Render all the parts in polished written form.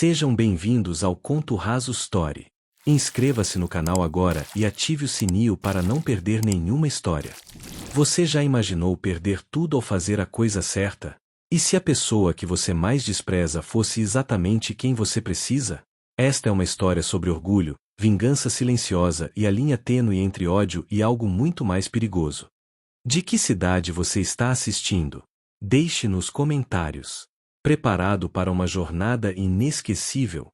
Sejam bem-vindos ao Conto Raso Story. Inscreva-se no canal agora e ative o sininho para não perder nenhuma história. Você já imaginou perder tudo ao fazer a coisa certa? E se a pessoa que você mais despreza fosse exatamente quem você precisa? Esta é uma história sobre orgulho, vingança silenciosa e a linha tênue entre ódio e algo muito mais perigoso. De que cidade você está assistindo? Deixe nos comentários. Preparado para uma jornada inesquecível?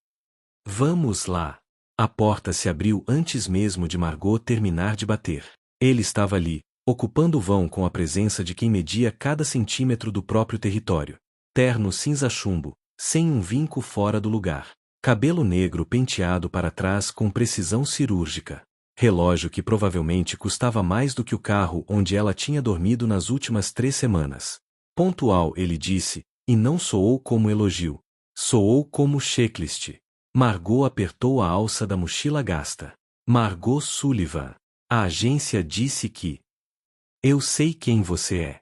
Vamos lá! A porta se abriu antes mesmo de Margot terminar de bater. Ele estava ali, ocupando o vão com a presença de quem media cada centímetro do próprio território. Terno cinza chumbo, sem um vinco fora do lugar. Cabelo negro penteado para trás com precisão cirúrgica. Relógio que provavelmente custava mais do que o carro onde ela tinha dormido nas últimas 3 semanas. Pontual, ele disse, e não soou como elogio. Soou como checklist. Margot apertou a alça da mochila gasta. Margot Sullivan. A agência disse que... Eu sei quem você é.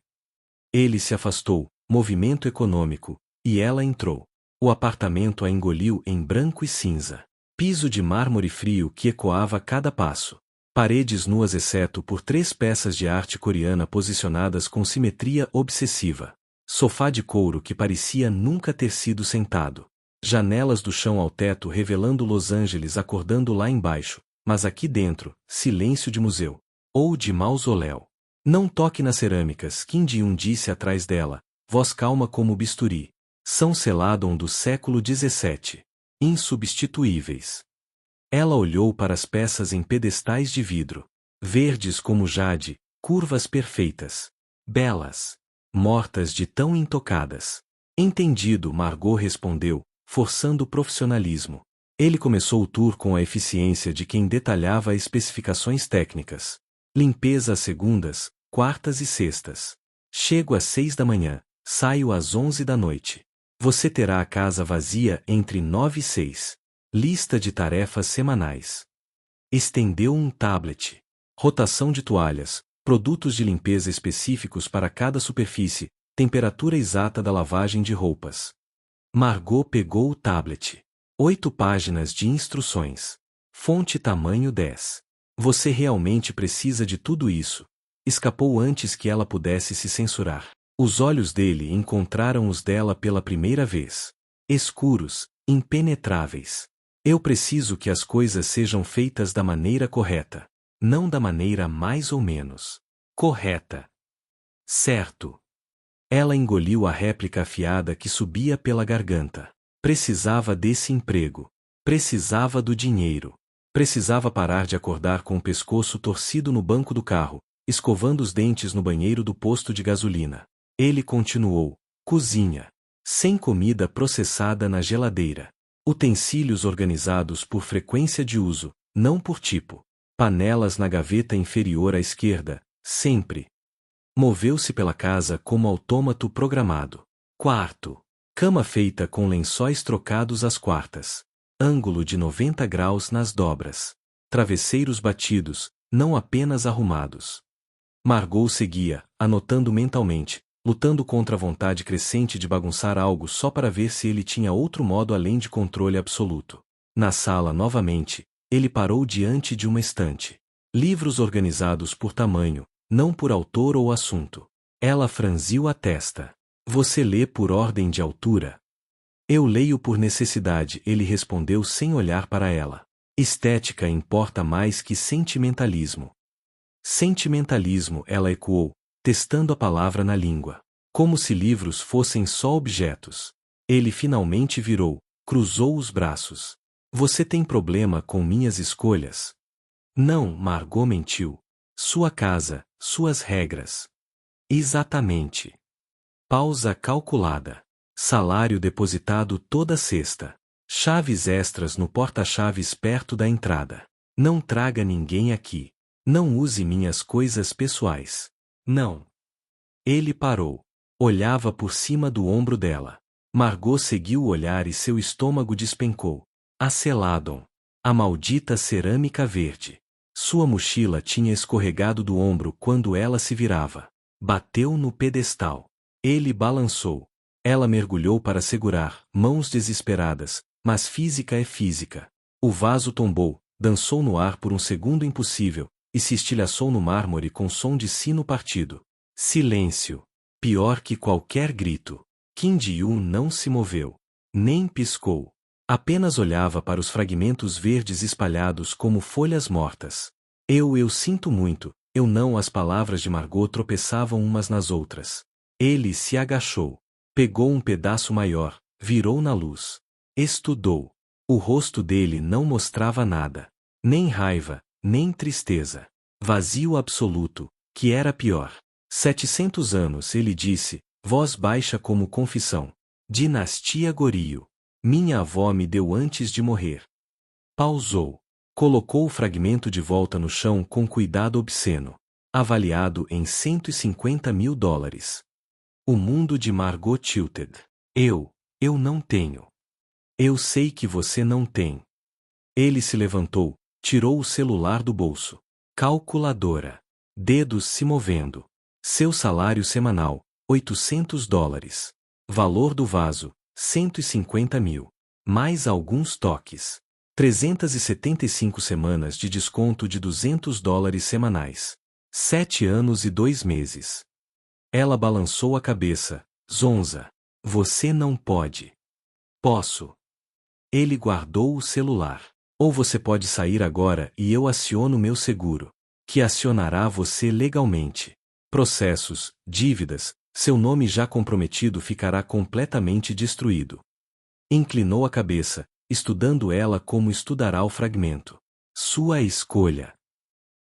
Ele se afastou, movimento econômico, e ela entrou. O apartamento a engoliu em branco e cinza. Piso de mármore frio que ecoava a cada passo. Paredes nuas exceto por 3 peças de arte coreana posicionadas com simetria obsessiva. Sofá de couro que parecia nunca ter sido sentado. Janelas do chão ao teto revelando Los Angeles acordando lá embaixo, mas aqui dentro, silêncio de museu. Ou de mausoléu. Não toque nas cerâmicas, Kim Ji-un disse atrás dela, voz calma como bisturi. São Celadon do século XVII. Insubstituíveis. Ela olhou para as peças em pedestais de vidro. Verdes como jade, curvas perfeitas. Belas. Mortas de tão intocadas. Entendido, Margot respondeu, forçando o profissionalismo. Ele começou o tour com a eficiência de quem detalhava especificações técnicas. Limpeza às segundas, quartas e sextas. Chego às 6 da manhã, saio às 11 da noite. Você terá a casa vazia entre 9 e 6. Lista de tarefas semanais. Estendeu um tablet. Rotação de toalhas, produtos de limpeza específicos para cada superfície, temperatura exata da lavagem de roupas. Margot pegou o tablet. 8 páginas de instruções. Fonte tamanho 10. Você realmente precisa de tudo isso? Escapou antes que ela pudesse se censurar. Os olhos dele encontraram os dela pela primeira vez. Escuros, impenetráveis. Eu preciso que as coisas sejam feitas da maneira correta. Não da maneira mais ou menos correta. Certo. Ela engoliu a réplica afiada que subia pela garganta. Precisava desse emprego. Precisava do dinheiro. Precisava parar de acordar com o pescoço torcido no banco do carro, escovando os dentes no banheiro do posto de gasolina. Ele continuou. Cozinha. Sem comida processada na geladeira. Utensílios organizados por frequência de uso, não por tipo. Panelas na gaveta inferior à esquerda, sempre. Moveu-se pela casa como autômato programado. Quarto. Cama feita com lençóis trocados às quartas. Ângulo de 90 graus nas dobras. Travesseiros batidos, não apenas arrumados. Margot seguia, anotando mentalmente, lutando contra a vontade crescente de bagunçar algo só para ver se ele tinha outro modo além de controle absoluto. Na sala novamente, ele parou diante de uma estante. Livros organizados por tamanho, não por autor ou assunto. Ela franziu a testa. Você lê por ordem de altura? Eu leio por necessidade, ele respondeu sem olhar para ela. Estética importa mais que sentimentalismo. Sentimentalismo, ela ecoou, testando a palavra na língua. Como se livros fossem só objetos. Ele finalmente virou, cruzou os braços. Você tem problema com minhas escolhas? Não, Margot mentiu. Sua casa, suas regras. Exatamente. Pausa calculada. Salário depositado toda sexta. Chaves extras no porta-chaves perto da entrada. Não traga ninguém aqui. Não use minhas coisas pessoais. Não. Ele parou. Olhava por cima do ombro dela. Margot seguiu o olhar e seu estômago despencou. A Celadon. A maldita cerâmica verde. Sua mochila tinha escorregado do ombro quando ela se virava. Bateu no pedestal. Ele balançou. Ela mergulhou para segurar, mãos desesperadas, mas física é física. O vaso tombou, dançou no ar por um segundo impossível, e se estilhaçou no mármore com som de sino partido. Silêncio. Pior que qualquer grito. Kim Ji-yoon não se moveu. Nem piscou. Apenas olhava para os fragmentos verdes espalhados como folhas mortas. Eu sinto muito, eu não. As palavras de Margot tropeçavam umas nas outras. Ele se agachou. Pegou um pedaço maior, virou na luz. Estudou. O rosto dele não mostrava nada. Nem raiva, nem tristeza. Vazio absoluto, que era pior. 700 anos, ele disse, voz baixa como confissão. Dinastia Goryeo. Minha avó me deu antes de morrer. Pausou. Colocou o fragmento de volta no chão com cuidado obsceno. Avaliado em $150.000. O mundo de Margot Tilted. Eu não tenho. Eu sei que você não tem. Ele se levantou, tirou o celular do bolso. Calculadora. Dedos se movendo. Seu salário semanal, $800. Valor do vaso, 150 mil. Mais alguns toques. 375 semanas de desconto de $200 semanais. 7 anos e 2 meses. Ela balançou a cabeça. Zonza. Você não pode. Posso. Ele guardou o celular. Ou você pode sair agora e eu aciono meu seguro, que acionará você legalmente. Processos, dívidas, seu nome já comprometido ficará completamente destruído. Inclinou a cabeça, estudando ela como estudará o fragmento. Sua escolha.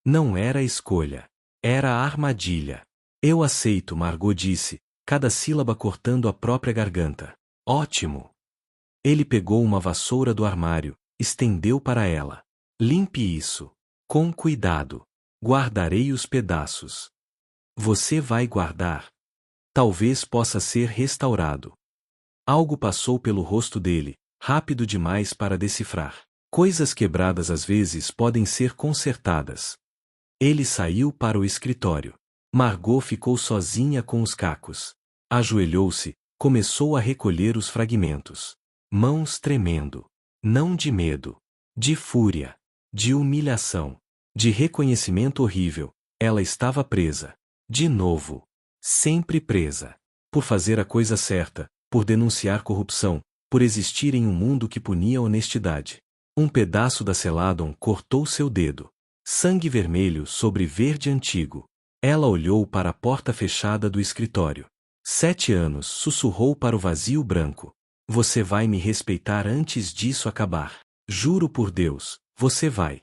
Não era escolha. Era a armadilha. Eu aceito, Margot disse, cada sílaba cortando a própria garganta. Ótimo. Ele pegou uma vassoura do armário, estendeu para ela. Limpe isso. Com cuidado. Guardarei os pedaços. Você vai guardar. Talvez possa ser restaurado. Algo passou pelo rosto dele, rápido demais para decifrar. Coisas quebradas às vezes podem ser consertadas. Ele saiu para o escritório. Margot ficou sozinha com os cacos. Ajoelhou-se, começou a recolher os fragmentos. Mãos tremendo. Não de medo. De fúria. De humilhação. De reconhecimento horrível. Ela estava presa. De novo. Sempre presa. Por fazer a coisa certa, por denunciar corrupção, por existir em um mundo que punia a honestidade. Um pedaço da Celadon cortou seu dedo. Sangue vermelho sobre verde antigo. Ela olhou para a porta fechada do escritório. 7 anos, sussurrou para o vazio branco. Você vai me respeitar antes disso acabar. Juro por Deus, você vai.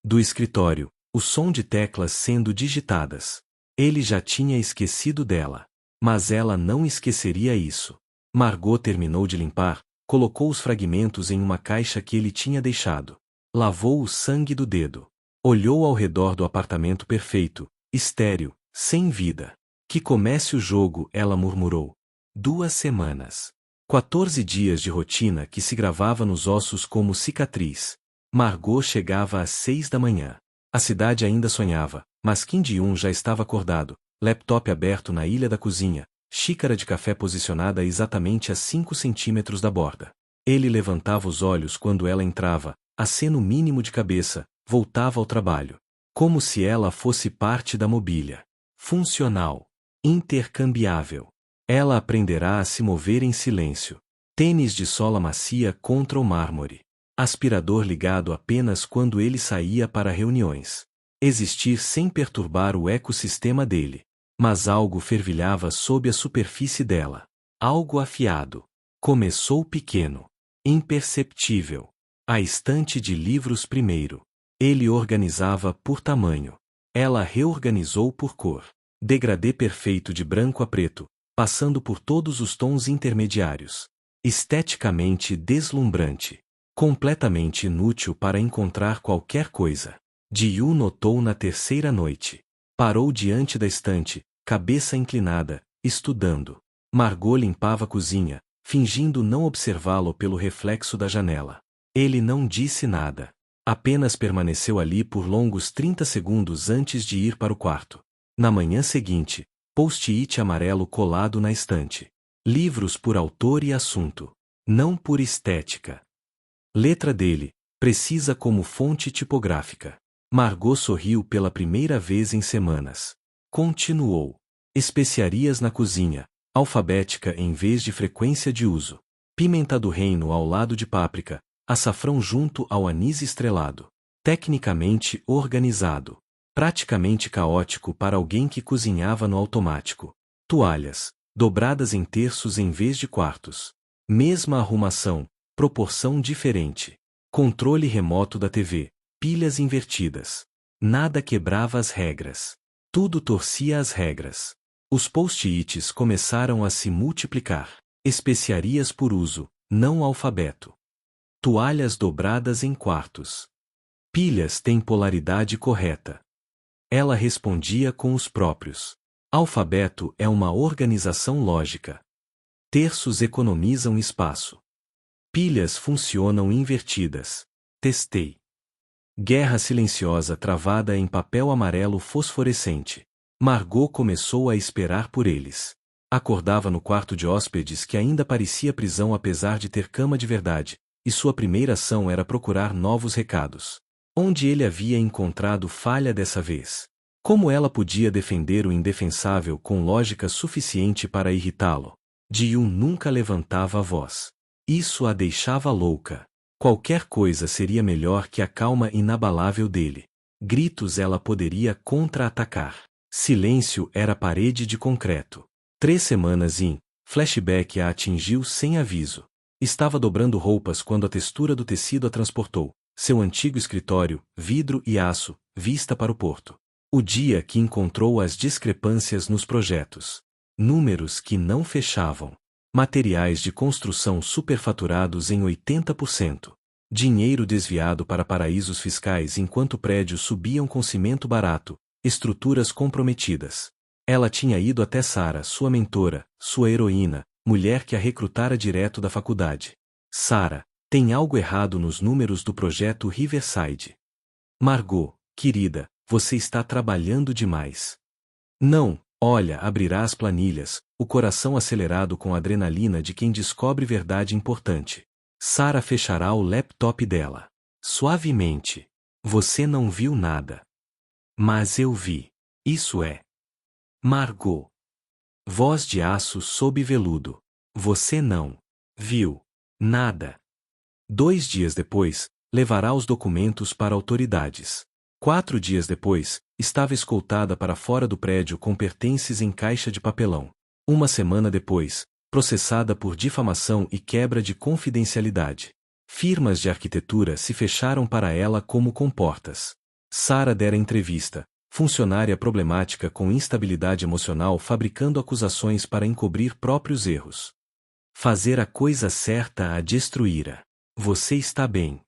Do escritório, o som de teclas sendo digitadas. Ele já tinha esquecido dela. Mas ela não esqueceria isso. Margot terminou de limpar, colocou os fragmentos em uma caixa que ele tinha deixado. Lavou o sangue do dedo. Olhou ao redor do apartamento perfeito, estéril, sem vida. Que comece o jogo, ela murmurou. 2 semanas. 14 dias de rotina que se gravava nos ossos como cicatriz. Margot chegava às 6 da manhã. A cidade ainda sonhava, mas Kim Ji-yoon já estava acordado, laptop aberto na ilha da cozinha, xícara de café posicionada exatamente a 5 centímetros da borda. Ele levantava os olhos quando ela entrava, aceno mínimo de cabeça, voltava ao trabalho. Como se ela fosse parte da mobília. Funcional. Intercambiável. Ela aprenderá a se mover em silêncio. Tênis de sola macia contra o mármore. Aspirador ligado apenas quando ele saía para reuniões. Existir sem perturbar o ecossistema dele. Mas algo fervilhava sob a superfície dela. Algo afiado. Começou pequeno. Imperceptível. A estante de livros primeiro. Ele organizava por tamanho. Ela reorganizou por cor. Degradê perfeito de branco a preto, passando por todos os tons intermediários. Esteticamente deslumbrante. Completamente inútil para encontrar qualquer coisa. Ji-yoon notou na terceira noite. Parou diante da estante, cabeça inclinada, estudando. Margot limpava a cozinha, fingindo não observá-lo pelo reflexo da janela. Ele não disse nada. Apenas permaneceu ali por longos 30 segundos antes de ir para o quarto. Na manhã seguinte, post-it amarelo colado na estante. Livros por autor e assunto. Não por estética. Letra dele, precisa como fonte tipográfica. Margot sorriu pela primeira vez em semanas. Continuou. Especiarias na cozinha, alfabética em vez de frequência de uso. Pimenta do reino ao lado de páprica, açafrão junto ao anis estrelado. Tecnicamente organizado. Praticamente caótico para alguém que cozinhava no automático. Toalhas, dobradas em terços em vez de quartos. Mesma arrumação, proporção diferente. Controle remoto da TV, pilhas invertidas. Nada quebrava as regras. Tudo torcia as regras. Os post-its começaram a se multiplicar. Especiarias por uso, não alfabeto. Toalhas dobradas em quartos. Pilhas têm polaridade correta. Ela respondia com os próprios. Alfabeto é uma organização lógica. Terços economizam espaço. Pilhas funcionam invertidas. Testei. Guerra silenciosa travada em papel amarelo fosforescente. Margot começou a esperar por eles. Acordava no quarto de hóspedes que ainda parecia prisão apesar de ter cama de verdade, e sua primeira ação era procurar novos recados. Onde ele havia encontrado falha dessa vez? Como ela podia defender o indefensável com lógica suficiente para irritá-lo? Ji-yoon nunca levantava a voz. Isso a deixava louca. Qualquer coisa seria melhor que a calma inabalável dele. Gritos ela poderia contra-atacar. Silêncio era parede de concreto. 3 semanas in, flashback a atingiu sem aviso. Estava dobrando roupas quando a textura do tecido a transportou. Seu antigo escritório, vidro e aço, vista para o porto. O dia que encontrou as discrepâncias nos projetos. Números que não fechavam. Materiais de construção superfaturados em 80%. Dinheiro desviado para paraísos fiscais enquanto prédios subiam com cimento barato, estruturas comprometidas. Ela tinha ido até Sarah, sua mentora, sua heroína, mulher que a recrutara direto da faculdade. Sarah, tem algo errado nos números do projeto Riverside. Margot, querida, você está trabalhando demais. Não, olha, abrirá as planilhas, o coração acelerado com a adrenalina de quem descobre verdade importante. Sarah fechará o laptop dela. Suavemente. Você não viu nada. Mas eu vi. Isso é. Margot. Voz de aço sob veludo. Você não viu nada. 2 dias depois, levará os documentos para autoridades. 4 dias depois, estava escoltada para fora do prédio com pertences em caixa de papelão. 1 semana depois, processada por difamação e quebra de confidencialidade. Firmas de arquitetura se fecharam para ela como comportas. Sarah dera entrevista, funcionária problemática com instabilidade emocional fabricando acusações para encobrir próprios erros. Fazer a coisa certa a destruíra. Você está bem.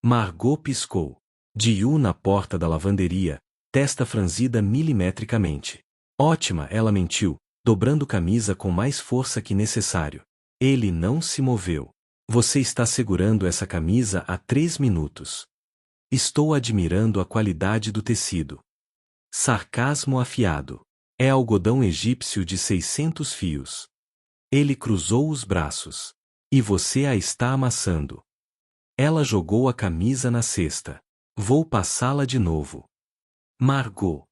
Margot piscou. Ji-yoon na porta da lavanderia, testa franzida milimetricamente. Ótima, ela mentiu, dobrando camisa com mais força que necessário. Ele não se moveu. Você está segurando essa camisa há 3 minutos. Estou admirando a qualidade do tecido. Sarcasmo afiado. É algodão egípcio de 600 fios. Ele cruzou os braços. E você a está amassando. Ela jogou a camisa na cesta. Vou passá-la de novo. Margot.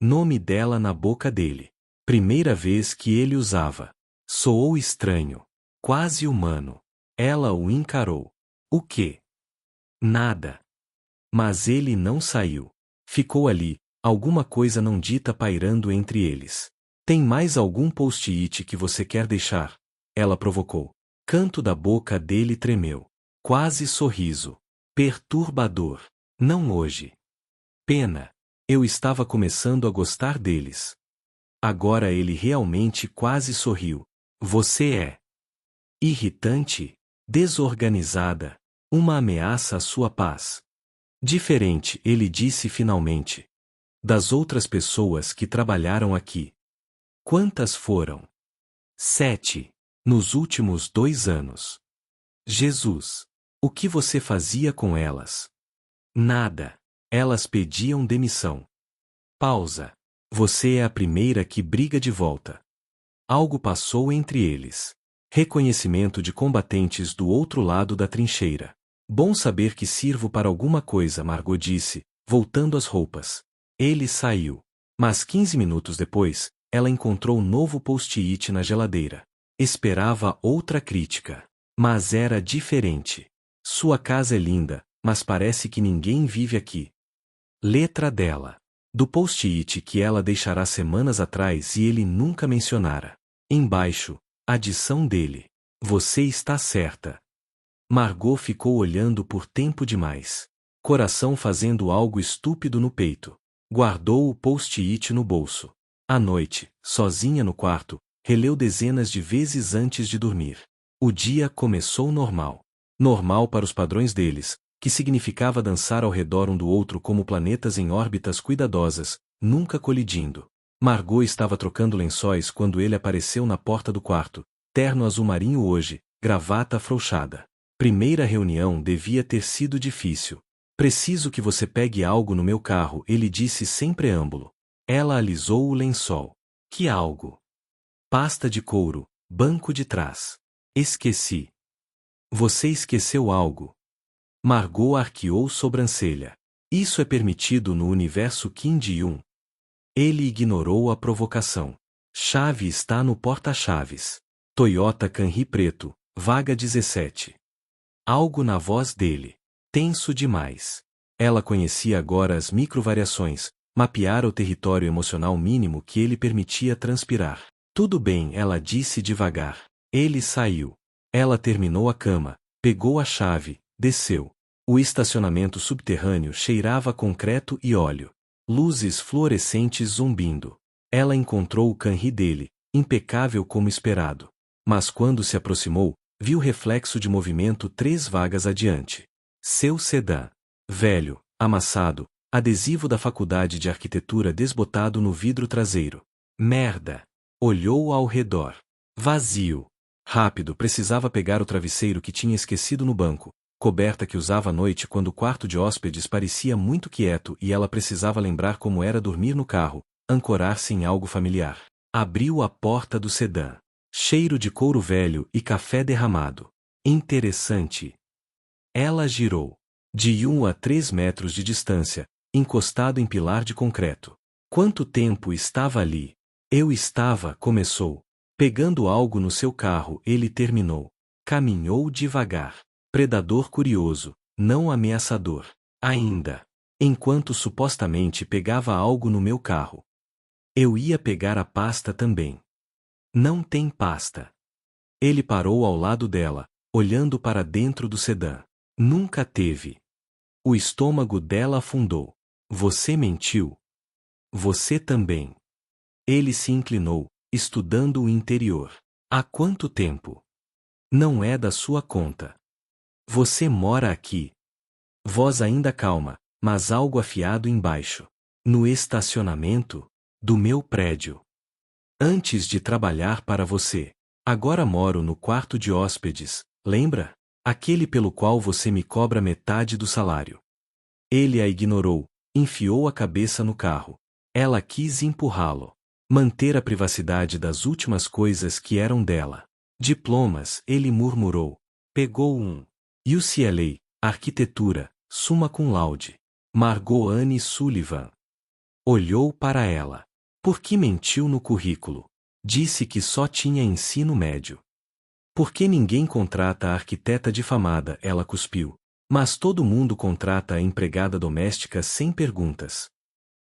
Nome dela na boca dele. Primeira vez que ele usava. Soou estranho. Quase humano. Ela o encarou. O quê? Nada. Mas ele não saiu. Ficou ali, alguma coisa não dita pairando entre eles. Tem mais algum post-it que você quer deixar? Ela provocou. Canto da boca dele tremeu. Quase sorriso. Perturbador. Não hoje. Pena. Eu estava começando a gostar deles. Agora ele realmente quase sorriu. Você é irritante, desorganizada, uma ameaça à sua paz. Diferente, ele disse finalmente. Das outras pessoas que trabalharam aqui. Quantas foram? 7. Nos últimos 2 anos. Jesus. O que você fazia com elas? Nada. Elas pediam demissão. Pausa. Você é a primeira que briga de volta. Algo passou entre eles. Reconhecimento de combatentes do outro lado da trincheira. Bom saber que sirvo para alguma coisa, Margot disse, voltando às roupas. Ele saiu. Mas 15 minutos depois, ela encontrou um novo post-it na geladeira. Esperava outra crítica. Mas era diferente. Sua casa é linda, mas parece que ninguém vive aqui. Letra dela. Do post-it que ela deixará semanas atrás e ele nunca mencionara. Embaixo, adição dele. Você está certa. Margot ficou olhando por tempo demais. Coração fazendo algo estúpido no peito. Guardou o post-it no bolso. À noite, sozinha no quarto, releu dezenas de vezes antes de dormir. O dia começou normal. Normal para os padrões deles, que significava dançar ao redor um do outro como planetas em órbitas cuidadosas, nunca colidindo. Margot estava trocando lençóis quando ele apareceu na porta do quarto, terno azul marinho hoje, gravata afrouxada. Primeira reunião devia ter sido difícil. Preciso que você pegue algo no meu carro, ele disse sem preâmbulo. Ela alisou o lençol. Que algo? Pasta de couro, banco de trás. Esqueci. Você esqueceu algo. Margot arqueou sobrancelha. Isso é permitido no universo Kim de-un. Ele ignorou a provocação. Chave está no porta-chaves. Toyota Camry preto, vaga 17. Algo na voz dele. Tenso demais. Ela conhecia agora as microvariações, mapeara o território emocional mínimo que ele permitia transpirar. Tudo bem, ela disse devagar. Ele saiu. Ela terminou a cama, pegou a chave, desceu. O estacionamento subterrâneo cheirava a concreto e óleo. Luzes fluorescentes zumbindo. Ela encontrou o Camry dele, impecável como esperado. Mas quando se aproximou, viu reflexo de movimento 3 vagas adiante. Seu sedã. Velho, amassado, adesivo da faculdade de arquitetura desbotado no vidro traseiro. Merda. Olhou ao redor. Vazio. Rápido, precisava pegar o travesseiro que tinha esquecido no banco, coberta que usava à noite quando o quarto de hóspedes parecia muito quieto e ela precisava lembrar como era dormir no carro, ancorar-se em algo familiar. Abriu a porta do sedã. Cheiro de couro velho e café derramado. Interessante. Ela girou. De 1 a 3 metros de distância, encostado em pilar de concreto. Quanto tempo estava ali? Eu estava, começou. Pegando algo no seu carro, ele terminou. Caminhou devagar. Predador curioso, não ameaçador. Ainda. Enquanto supostamente pegava algo no meu carro. Eu ia pegar a pasta também. Não tem pasta. Ele parou ao lado dela, olhando para dentro do sedã. Nunca teve. O estômago dela afundou. Você mentiu. Você também. Ele se inclinou, estudando o interior. Há quanto tempo? Não é da sua conta. Você mora aqui. Voz ainda calma, mas algo afiado embaixo. No estacionamento do meu prédio. Antes de trabalhar para você. Agora moro no quarto de hóspedes, lembra? Aquele pelo qual você me cobra metade do salário. Ele a ignorou, enfiou a cabeça no carro. Ela quis empurrá-lo. Manter a privacidade das últimas coisas que eram dela. Diplomas, ele murmurou. Pegou um. UCLA, arquitetura, summa cum laude. Margot Anne Sullivan. Olhou para ela. Por que mentiu no currículo? Disse que só tinha ensino médio. Por que ninguém contrata a arquiteta difamada? Ela cuspiu. Mas todo mundo contrata a empregada doméstica sem perguntas.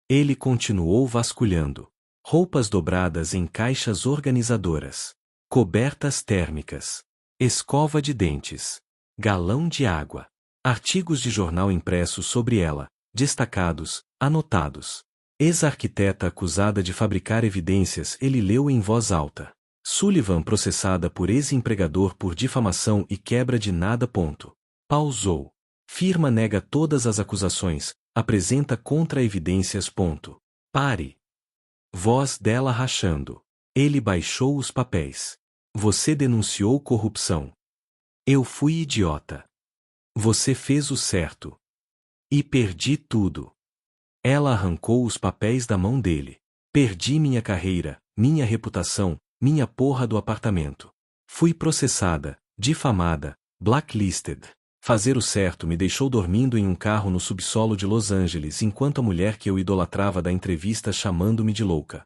Ele continuou vasculhando. Roupas dobradas em caixas organizadoras. Cobertas térmicas. Escova de dentes. Galão de água. Artigos de jornal impressos sobre ela, destacados, anotados. Ex-arquiteta acusada de fabricar evidências, ele leu em voz alta. Sullivan processada por ex-empregador por difamação e quebra de nada. Pausou. Firma nega todas as acusações, apresenta contra-evidências. Pare. Voz dela rachando. Ele baixou os papéis. Você denunciou corrupção. Eu fui idiota. Você fez o certo. E perdi tudo. Ela arrancou os papéis da mão dele. Perdi minha carreira, minha reputação, minha porra do apartamento. Fui processada, difamada, blacklisted. Fazer o certo me deixou dormindo em um carro no subsolo de Los Angeles enquanto a mulher que eu idolatrava da entrevista chamando-me de louca.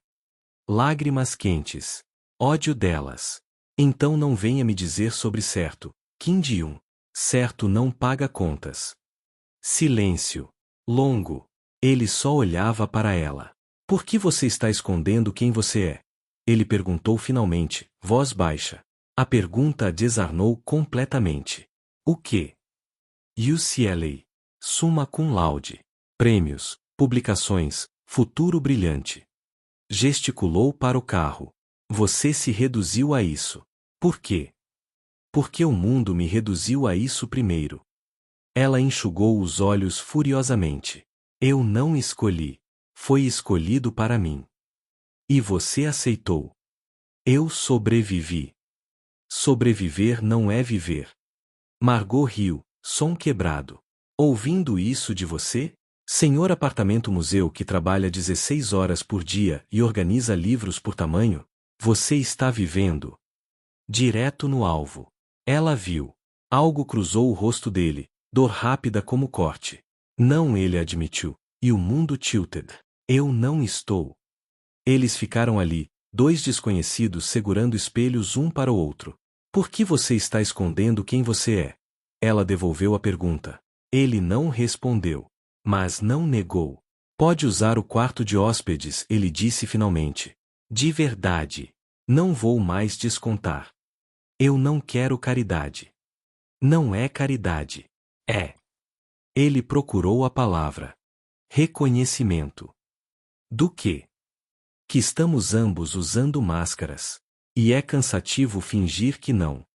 Lágrimas quentes. Ódio delas. Então não venha me dizer sobre certo. Kim De-un. Certo não paga contas. Silêncio. Longo. Ele só olhava para ela. Por que você está escondendo quem você é? Ele perguntou finalmente, voz baixa. A pergunta a desarmou completamente. O quê? UCLA. Summa cum laude. Prêmios, publicações, futuro brilhante. Gesticulou para o carro. Você se reduziu a isso. Por quê? Porque o mundo me reduziu a isso primeiro. Ela enxugou os olhos furiosamente. Eu não escolhi. Foi escolhido para mim. E você aceitou. Eu sobrevivi. Sobreviver não é viver. Margot riu, som quebrado. Ouvindo isso de você? Senhor apartamento museu que trabalha 16 horas por dia e organiza livros por tamanho? Você está vivendo. Direto no alvo. Ela viu. Algo cruzou o rosto dele, dor rápida como corte. Não, ele admitiu. E o mundo tilted. Eu não estou. Eles ficaram ali, dois desconhecidos segurando espelhos um para o outro. Por que você está escondendo quem você é? Ela devolveu a pergunta. Ele não respondeu. Mas não negou. Pode usar o quarto de hóspedes, ele disse finalmente. De verdade. Não vou mais descontar. Eu não quero caridade. Não é caridade. É. Ele procurou a palavra. Reconhecimento. Do quê? Que estamos ambos usando máscaras. E é cansativo fingir que não.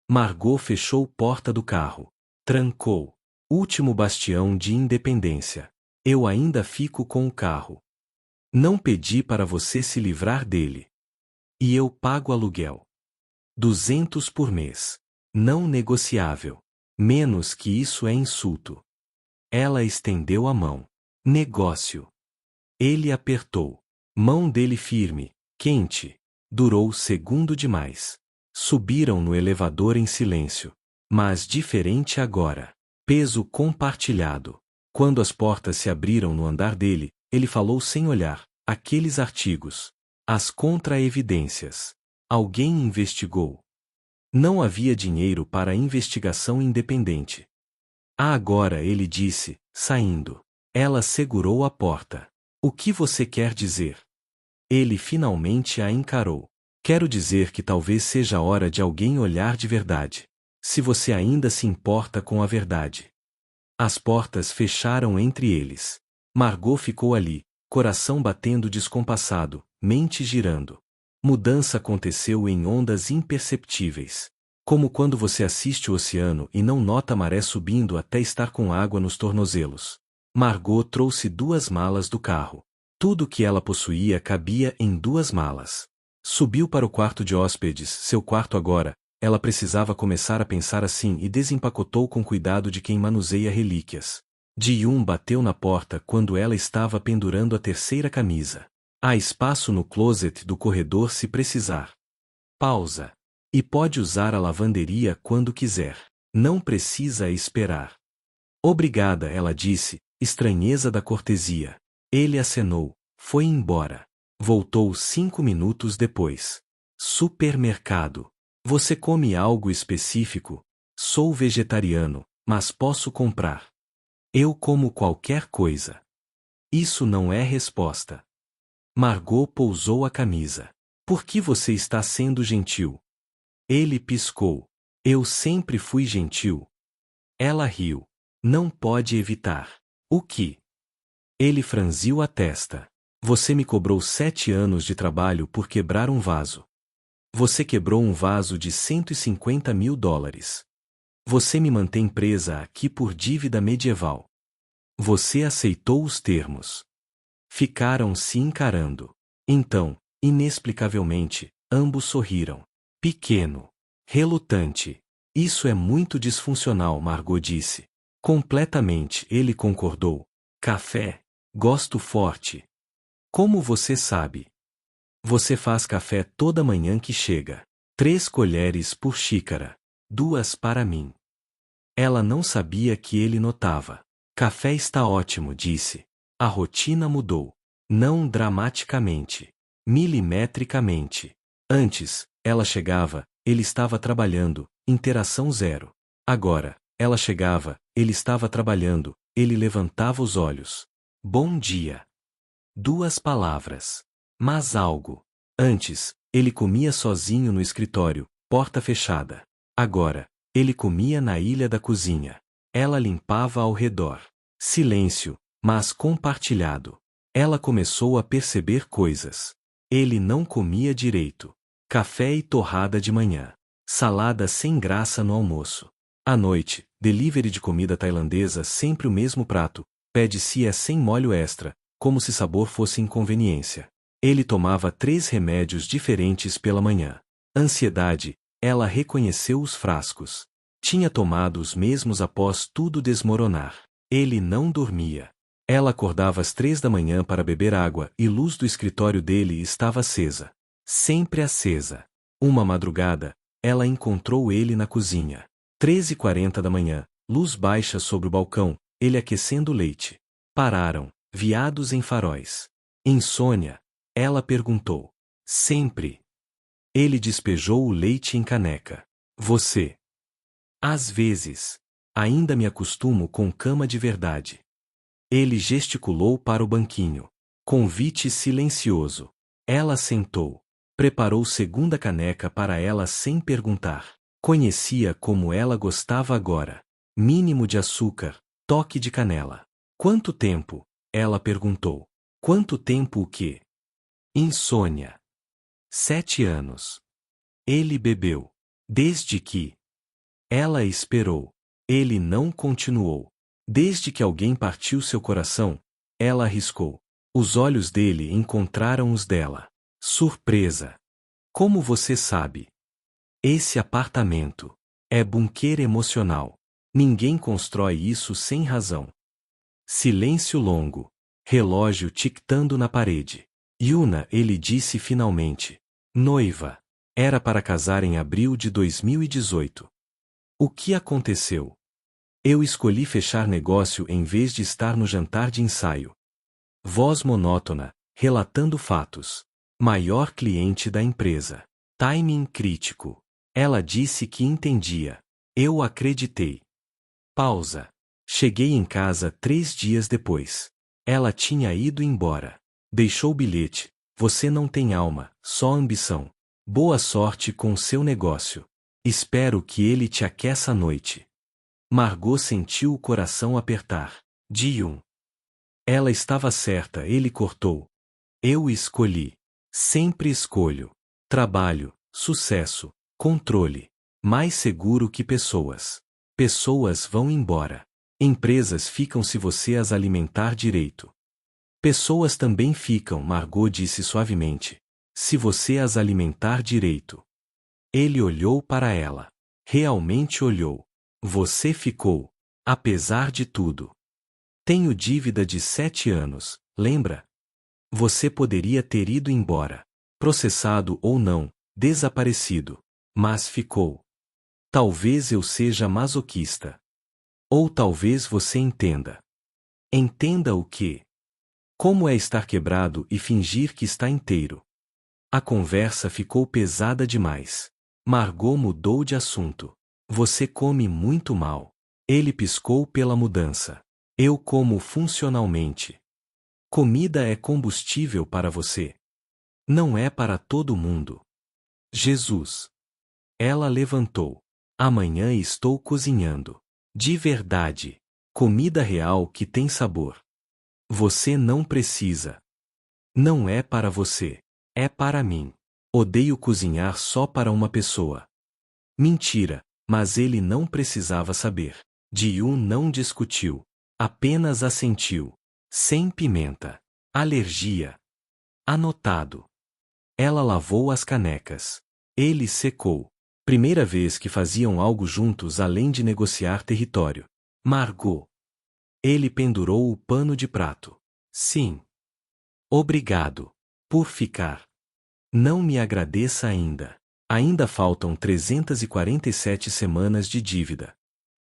Margot fechou a porta do carro. Trancou. Último bastião de independência. Eu ainda fico com o carro. Não pedi para você se livrar dele. E eu pago aluguel. 200 por mês. Não negociável. Menos que isso é insulto. Ela estendeu a mão. Negócio. Ele apertou. Mão dele firme, quente. Durou segundo demais. Subiram no elevador em silêncio. Mas diferente agora. Peso compartilhado. Quando as portas se abriram no andar dele, ele falou sem olhar. Aqueles artigos. As contra-evidências. Alguém investigou. Não havia dinheiro para investigação independente. Agora ele disse, saindo. Ela segurou a porta. O que você quer dizer? Ele finalmente a encarou. Quero dizer que talvez seja a hora de alguém olhar de verdade. Se você ainda se importa com a verdade. As portas fecharam entre eles. Margot ficou ali, coração batendo descompassado, mente girando. Mudança aconteceu em ondas imperceptíveis. Como quando você assiste o oceano e não nota a maré subindo até estar com água nos tornozelos. Margot trouxe 2 malas do carro. Tudo que ela possuía cabia em 2 malas. Subiu para o quarto de hóspedes, seu quarto agora. Ela precisava começar a pensar assim e desempacotou com cuidado de quem manuseia relíquias. Ji-yoon bateu na porta quando ela estava pendurando a 3ª camisa. Há espaço no closet do corredor se precisar. Pausa. E pode usar a lavanderia quando quiser. Não precisa esperar. Obrigada, ela disse, estranheza da cortesia. Ele acenou. Foi embora. Voltou 5 minutos depois. Supermercado. Você come algo específico? Sou vegetariano, mas posso comprar. Eu como qualquer coisa. Isso não é resposta. Margot pousou a camisa. Por que você está sendo gentil? Ele piscou. Eu sempre fui gentil. Ela riu. Não pode evitar. O que? Ele franziu a testa. Você me cobrou 7 anos de trabalho por quebrar um vaso. Você quebrou um vaso de $150 mil. Você me mantém presa aqui por dívida medieval. Você aceitou os termos. Ficaram se encarando. Então, inexplicavelmente, ambos sorriram. Pequeno. Relutante. Isso é muito disfuncional, Margot disse. Completamente, ele concordou. Café. Gosto forte. Como você sabe? Você faz café toda manhã que chega. 3 colheres por xícara. 2 para mim. Ela não sabia que ele notava. Café está ótimo, disse. A rotina mudou. Não dramaticamente. Milimetricamente. Antes, ela chegava, ele estava trabalhando, interação zero. Agora, ela chegava, ele estava trabalhando, ele levantava os olhos. Bom dia. 2 palavras. Mas algo. Antes, ele comia sozinho no escritório, porta fechada. Agora, ele comia na ilha da cozinha. Ela limpava ao redor. Silêncio, mas compartilhado. Ela começou a perceber coisas. Ele não comia direito. Café e torrada de manhã. Salada sem graça no almoço. À noite, delivery de comida tailandesa, sempre o mesmo prato, pede-se sem molho extra, como se sabor fosse inconveniência. Ele tomava 3 remédios diferentes pela manhã. Ansiedade, ela reconheceu os frascos. Tinha tomado os mesmos após tudo desmoronar. Ele não dormia. Ela acordava às 3 da manhã para beber água e a luz do escritório dele estava acesa. Sempre acesa. Uma madrugada, ela encontrou ele na cozinha. 3h40 da manhã, luz baixa sobre o balcão, ele aquecendo o leite. Pararam, viados em faróis. Insônia? Ela perguntou. Sempre. Ele despejou o leite em caneca. Você. Às vezes. Ainda me acostumo com cama de verdade. Ele gesticulou para o banquinho. Convite silencioso. Ela sentou. Preparou segunda caneca para ela sem perguntar. Conhecia como ela gostava agora. Mínimo de açúcar, toque de canela. Quanto tempo? Ela perguntou. Quanto tempo o quê? Insônia. 7 anos. Ele bebeu. Desde que. Ela esperou. Ele não continuou. Desde que alguém partiu seu coração, ela arriscou. Os olhos dele encontraram os dela. Surpresa. Como você sabe? Esse apartamento é bunker emocional. Ninguém constrói isso sem razão. Silêncio longo. Relógio tictando na parede. Yuna, ele disse finalmente. Noiva. Era para casar em abril de 2018. O que aconteceu? Eu escolhi fechar negócio em vez de estar no jantar de ensaio. Voz monótona, relatando fatos. Maior cliente da empresa. Timing crítico. Ela disse que entendia. Eu acreditei. Pausa. Cheguei em casa 3 dias depois. Ela tinha ido embora. Deixou o bilhete. Você não tem alma, só ambição. Boa sorte com seu negócio. Espero que ele te aqueça à noite. Margot sentiu o coração apertar. Ji-yoon. Ela estava certa, ele cortou. Eu escolhi. Sempre escolho. Trabalho, sucesso, controle. Mais seguro que pessoas. Pessoas vão embora. Empresas ficam se você as alimentar direito. Pessoas também ficam, Margot disse suavemente. Se você as alimentar direito. Ele olhou para ela. Realmente olhou. Você ficou. Apesar de tudo. Tenho dívida de 7 anos, lembra? Você poderia ter ido embora. Processado ou não, desaparecido. Mas ficou. Talvez eu seja masoquista. Ou talvez você entenda. Entenda o quê? Como é estar quebrado e fingir que está inteiro? A conversa ficou pesada demais. Margot mudou de assunto. Você come muito mal. Ele piscou pela mudança. Eu como funcionalmente. Comida é combustível para você. Não é para todo mundo. Jesus. Ela levantou. Amanhã estou cozinhando. De verdade. Comida real que tem sabor. Você não precisa. Não é para você. É para mim. Odeio cozinhar só para uma pessoa. Mentira, mas ele não precisava saber. Ji-yoon não discutiu. Apenas assentiu. Sem pimenta. Alergia. Anotado. Ela lavou as canecas. Ele secou. Primeira vez que faziam algo juntos além de negociar território. Margot. Ele pendurou o pano de prato. Sim. Obrigado. Por ficar. Não me agradeça ainda. Ainda faltam 347 semanas de dívida.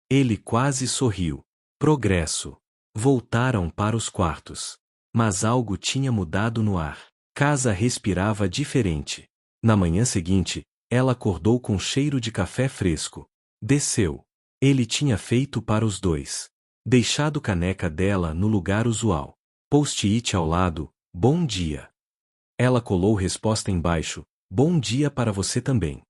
Ele quase sorriu. Progresso. Voltaram para os quartos. Mas algo tinha mudado no ar. Casa respirava diferente. Na manhã seguinte, ela acordou com cheiro de café fresco. Desceu. Ele tinha feito para os dois. Deixado caneca dela no lugar usual. Post-it ao lado, bom dia. Ela colou resposta embaixo, bom dia para você também.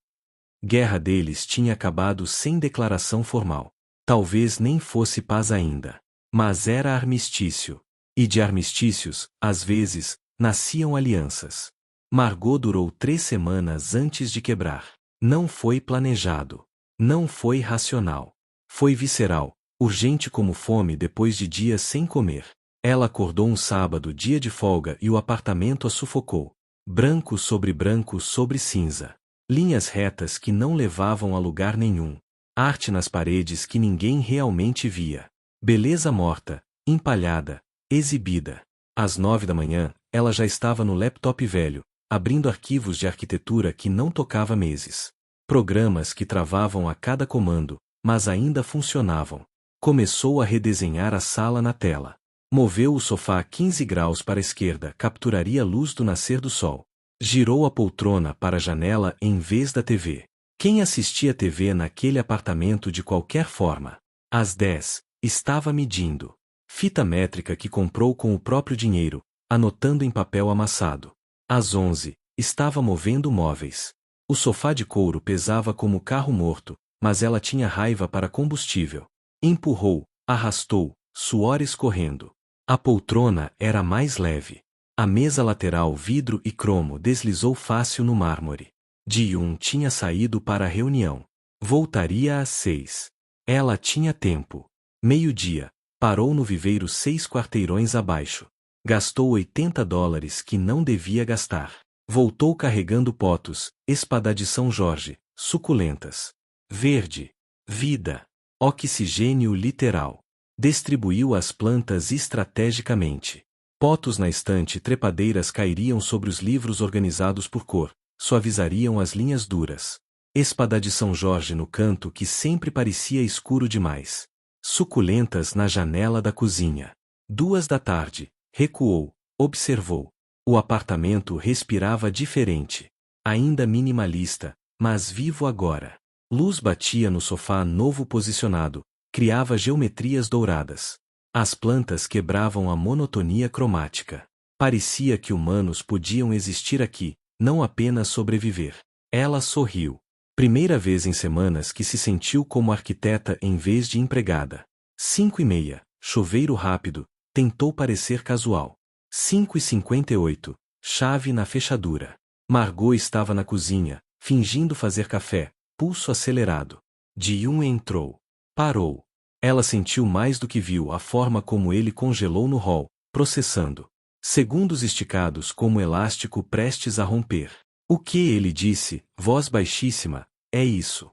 Guerra deles tinha acabado sem declaração formal. Talvez nem fosse paz ainda. Mas era armistício. E de armistícios, às vezes, nasciam alianças. Margot durou 3 semanas antes de quebrar. Não foi planejado. Não foi racional. Foi visceral, urgente como fome depois de dias sem comer. Ela acordou um sábado, dia de folga, e o apartamento a sufocou. Branco sobre cinza. Linhas retas que não levavam a lugar nenhum. Arte nas paredes que ninguém realmente via. Beleza morta, empalhada, exibida. Às 9 da manhã, ela já estava no laptop velho, abrindo arquivos de arquitetura que não tocava meses. Programas que travavam a cada comando, mas ainda funcionavam. Começou a redesenhar a sala na tela. Moveu o sofá 15 graus para a esquerda, capturaria a luz do nascer do sol. Girou a poltrona para a janela em vez da TV. Quem assistia TV naquele apartamento de qualquer forma? Às 10, estava medindo. Fita métrica que comprou com o próprio dinheiro, anotando em papel amassado. Às 11, estava movendo móveis. O sofá de couro pesava como carro morto, mas ela tinha raiva para combustível. Empurrou, arrastou, suor escorrendo. A poltrona era mais leve. A mesa lateral vidro e cromo deslizou fácil no mármore. Ji-yoon tinha saído para a reunião. Voltaria às 6. Ela tinha tempo. Meio-dia. Parou no viveiro 6 quarteirões abaixo. Gastou $80 que não devia gastar. Voltou carregando potos, espada de São Jorge, suculentas. Verde. Vida. Oxigênio literal. Distribuiu as plantas estrategicamente. Potos na estante, trepadeiras cairiam sobre os livros organizados por cor, suavizariam as linhas duras. Espada de São Jorge no canto que sempre parecia escuro demais. Suculentas na janela da cozinha. 2 da tarde, recuou, observou. O apartamento respirava diferente. Ainda minimalista, mas vivo agora. Luz batia no sofá novo posicionado, criava geometrias douradas. As plantas quebravam a monotonia cromática. Parecia que humanos podiam existir aqui, não apenas sobreviver. Ela sorriu. Primeira vez em semanas que se sentiu como arquiteta em vez de empregada. 5:30, chuveiro rápido, tentou parecer casual. 5:58, chave na fechadura. Margot estava na cozinha, fingindo fazer café, pulso acelerado. Ji-yoon entrou. Parou. Ela sentiu mais do que viu a forma como ele congelou no hall, processando. Segundos esticados como elástico prestes a romper. O que ele disse, voz baixíssima, é isso.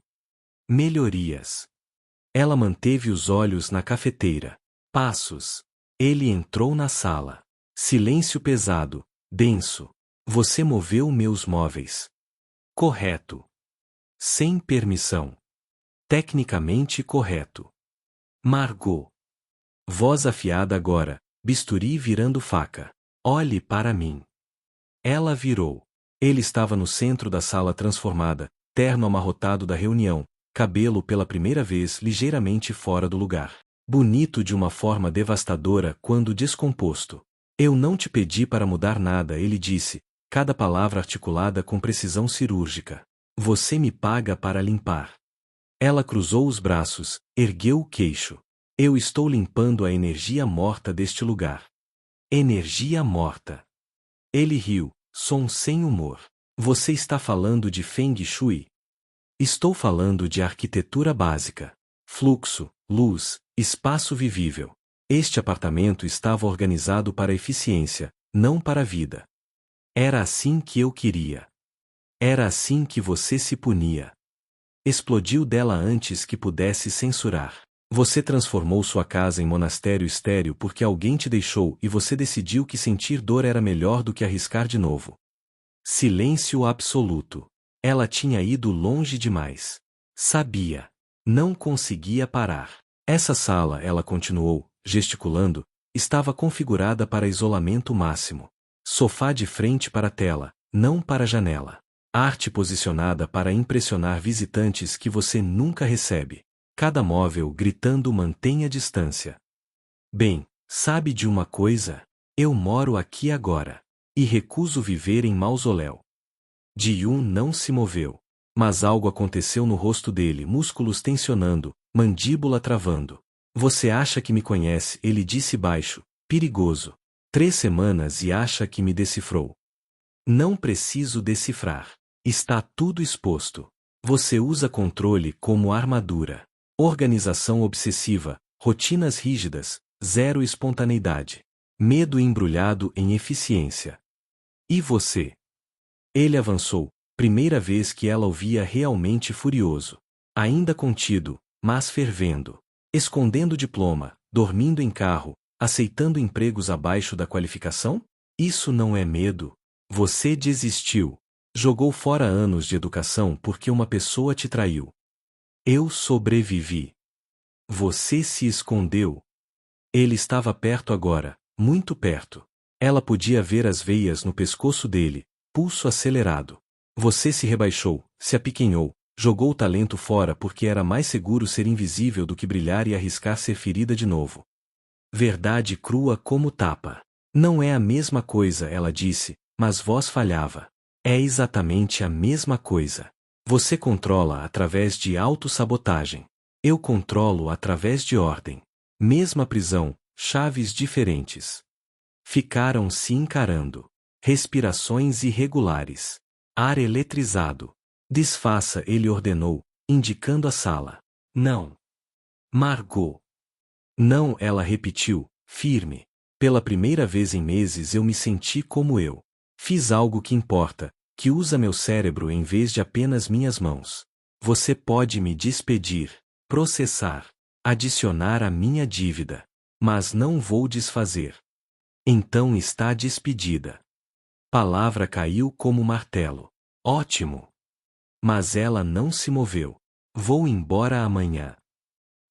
Melhorias. Ela manteve os olhos na cafeteira. Passos. Ele entrou na sala. Silêncio pesado, denso. Você moveu meus móveis. Correto. Sem permissão. Tecnicamente correto. Margot. Voz afiada agora, bisturi virando faca. Olhe para mim. Ela virou. Ele estava no centro da sala transformada, terno amarrotado da reunião, cabelo pela primeira vez ligeiramente fora do lugar. Bonito de uma forma devastadora quando descomposto. Eu não te pedi para mudar nada, ele disse, cada palavra articulada com precisão cirúrgica. Você me paga para limpar. Ela cruzou os braços, ergueu o queixo. Eu estou limpando a energia morta deste lugar. Energia morta. Ele riu, som sem humor. Você está falando de Feng Shui? Estou falando de arquitetura básica. Fluxo, luz, espaço vivível. Este apartamento estava organizado para a eficiência, não para a vida. Era assim que eu queria. Era assim que você se punia. Explodiu dela antes que pudesse censurar. Você transformou sua casa em monastério estéril porque alguém te deixou e você decidiu que sentir dor era melhor do que arriscar de novo. Silêncio absoluto. Ela tinha ido longe demais. Sabia. Não conseguia parar. Essa sala, ela continuou, gesticulando, estava configurada para isolamento máximo. Sofá de frente para a tela, não para a janela. Arte posicionada para impressionar visitantes que você nunca recebe. Cada móvel gritando mantenha distância. Bem, sabe de uma coisa? Eu moro aqui agora. E recuso viver em mausoléu. Ji-Yoon não se moveu. Mas algo aconteceu no rosto dele, músculos tensionando, mandíbula travando. Você acha que me conhece, ele disse baixo, perigoso. 3 semanas e acha que me decifrou. Não preciso decifrar. Está tudo exposto. Você usa controle como armadura. Organização obsessiva, rotinas rígidas, zero espontaneidade. Medo embrulhado em eficiência. E você? Ele avançou, primeira vez que ela o via realmente furioso. Ainda contido, mas fervendo. Escondendo diploma, dormindo em carro, aceitando empregos abaixo da qualificação? Isso não é medo. Você desistiu. Jogou fora anos de educação porque uma pessoa te traiu. Eu sobrevivi. Você se escondeu. Ele estava perto agora, muito perto. Ela podia ver as veias no pescoço dele, pulso acelerado. Você se rebaixou, se apiquenhou, jogou o talento fora porque era mais seguro ser invisível do que brilhar e arriscar ser ferida de novo. Verdade crua como tapa. Não é a mesma coisa, ela disse, mas voz falhava. É exatamente a mesma coisa. Você controla através de autossabotagem. Eu controlo através de ordem. Mesma prisão, chaves diferentes. Ficaram se encarando. Respirações irregulares. Ar eletrizado. Desfaça, ele ordenou, indicando a sala. Não. Margot. Não, ela repetiu, firme. Pela primeira vez em meses eu me senti como eu. Fiz algo que importa, que usa meu cérebro em vez de apenas minhas mãos. Você pode me despedir, processar, adicionar à minha dívida. Mas não vou desfazer. Então está despedida. Palavra caiu como martelo. Ótimo. Mas ela não se moveu. Vou embora amanhã.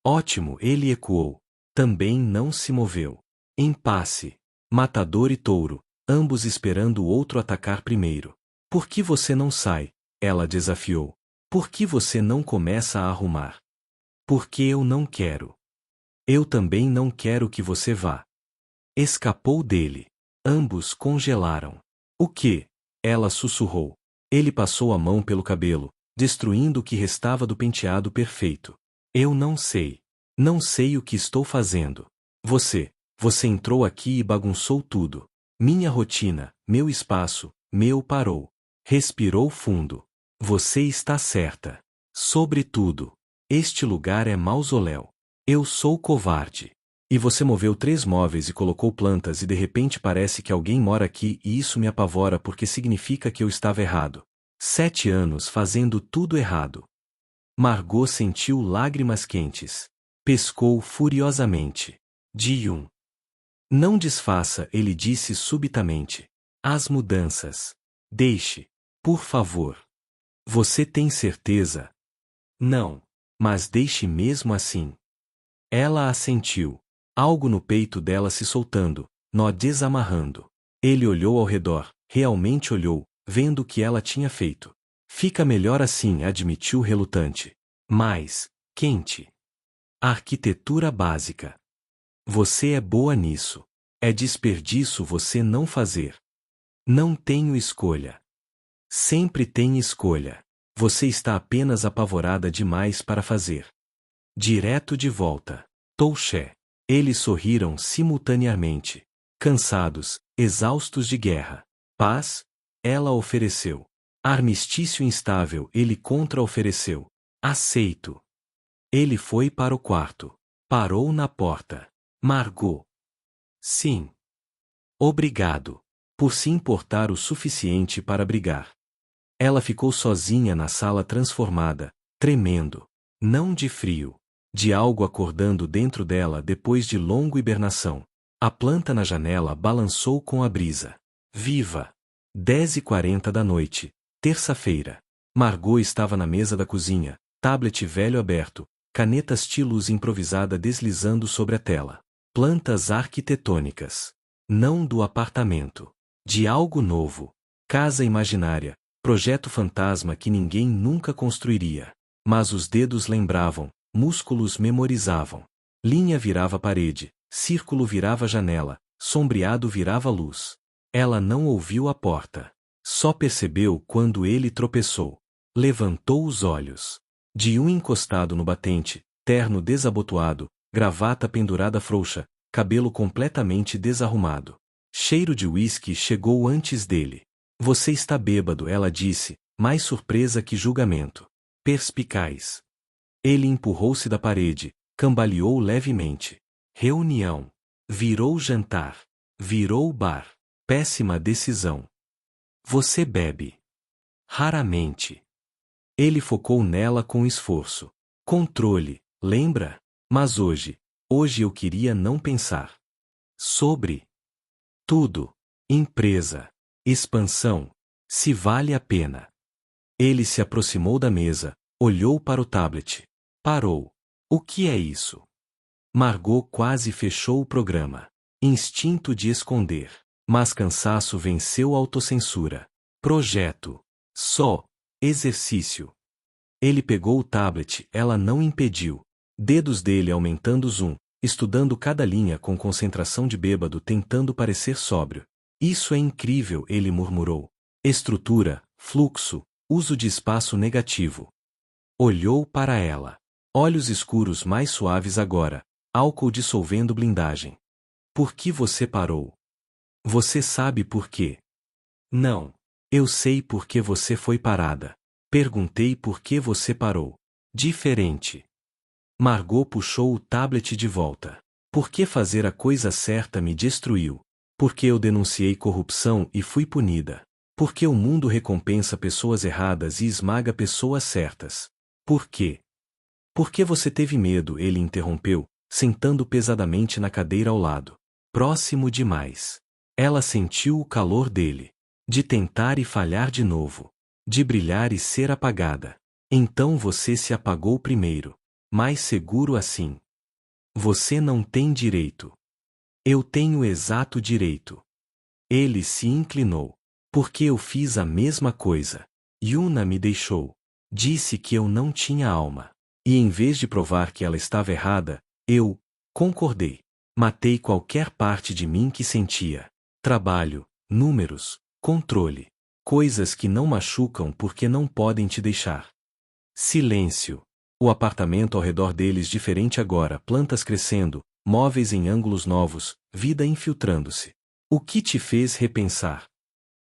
Ótimo, ele ecoou. Também não se moveu. Impasse. Matador e touro, ambos esperando o outro atacar primeiro. Por que você não sai? Ela desafiou. Por que você não começa a arrumar? Porque eu não quero. Eu também não quero que você vá. Escapou dele. Ambos congelaram. O que? Ela sussurrou. Ele passou a mão pelo cabelo, destruindo o que restava do penteado perfeito. Eu não sei. Não sei o que estou fazendo. Você entrou aqui e bagunçou tudo. Minha rotina, meu espaço, meu parou. Respirou fundo. Você está certa. Sobretudo, este lugar é mausoléu. Eu sou covarde. E você moveu 3 móveis e colocou plantas e de repente parece que alguém mora aqui e isso me apavora porque significa que eu estava errado. 7 anos fazendo tudo errado. Margot sentiu lágrimas quentes. Pescou furiosamente. Ji-Yoon. Não desfaça, ele disse subitamente. As mudanças. Deixe. Por favor. Você tem certeza? Não. Mas deixe mesmo assim. Ela assentiu. Algo no peito dela se soltando, nó desamarrando. Ele olhou ao redor, realmente olhou, vendo o que ela tinha feito. Fica melhor assim, admitiu relutante. Mais quente. Arquitetura básica. Você é boa nisso. É desperdício você não fazer. Não tenho escolha. Sempre tem escolha. Você está apenas apavorada demais para fazer. Direto de volta. Touché. Eles sorriram simultaneamente. Cansados, exaustos de guerra. Paz? Ela ofereceu. Armistício instável, ele contra-ofereceu. Aceito. Ele foi para o quarto. Parou na porta. Margot. Sim. Obrigado. Por se importar o suficiente para brigar. Ela ficou sozinha na sala transformada, tremendo. Não de frio. De algo acordando dentro dela depois de longa hibernação. A planta na janela balançou com a brisa. Viva! 10h40 da noite, terça-feira. Margot estava na mesa da cozinha, tablet velho aberto, caneta stylus improvisada deslizando sobre a tela. Plantas arquitetônicas. Não do apartamento. De algo novo. Casa imaginária. Projeto fantasma que ninguém nunca construiria. Mas os dedos lembravam, músculos memorizavam. Linha virava parede, círculo virava janela, sombreado virava luz. Ela não ouviu a porta. Só percebeu quando ele tropeçou. Levantou os olhos. De um encostado no batente, terno desabotoado, gravata pendurada frouxa, cabelo completamente desarrumado. Cheiro de uísque chegou antes dele. Você está bêbado, ela disse, mais surpresa que julgamento. Perspicaz. Ele empurrou-se da parede, cambaleou levemente. Reunião. Virou jantar. Virou bar. Péssima decisão. Você bebe. Raramente. Ele focou nela com esforço. Controle, lembra? Mas hoje eu queria não pensar. Sobre tudo. Empresa. Expansão. Se vale a pena. Ele se aproximou da mesa, olhou para o tablet. Parou. O que é isso? Margot quase fechou o programa. Instinto de esconder. Mas cansaço venceu a autocensura. Projeto. Só. Exercício. Ele pegou o tablet, ela não impediu. Dedos dele aumentando o zoom, estudando cada linha com concentração de bêbado tentando parecer sóbrio. Isso é incrível, ele murmurou. Estrutura, fluxo, uso de espaço negativo. Olhou para ela. Olhos escuros mais suaves agora, álcool dissolvendo blindagem. Por que você parou? Você sabe por quê? Não. Eu sei por que você foi parada. Perguntei por que você parou. Diferente. Margot puxou o tablet de volta. Por que fazer a coisa certa me destruiu? Porque eu denunciei corrupção e fui punida. Porque o mundo recompensa pessoas erradas e esmaga pessoas certas. Por quê? Porque você teve medo, ele interrompeu, sentando pesadamente na cadeira ao lado. Próximo demais. Ela sentiu o calor dele. De tentar e falhar de novo. De brilhar e ser apagada. Então você se apagou primeiro. Mais seguro assim. Você não tem direito. Eu tenho exato direito. Ele se inclinou. Porque eu fiz a mesma coisa. Yuna me deixou. Disse que eu não tinha alma. E em vez de provar que ela estava errada, eu concordei. Matei qualquer parte de mim que sentia. Trabalho, números, controle. Coisas que não machucam porque não podem te deixar. Silêncio. O apartamento ao redor deles diferente agora, plantas crescendo, móveis em ângulos novos, vida infiltrando-se. O que te fez repensar?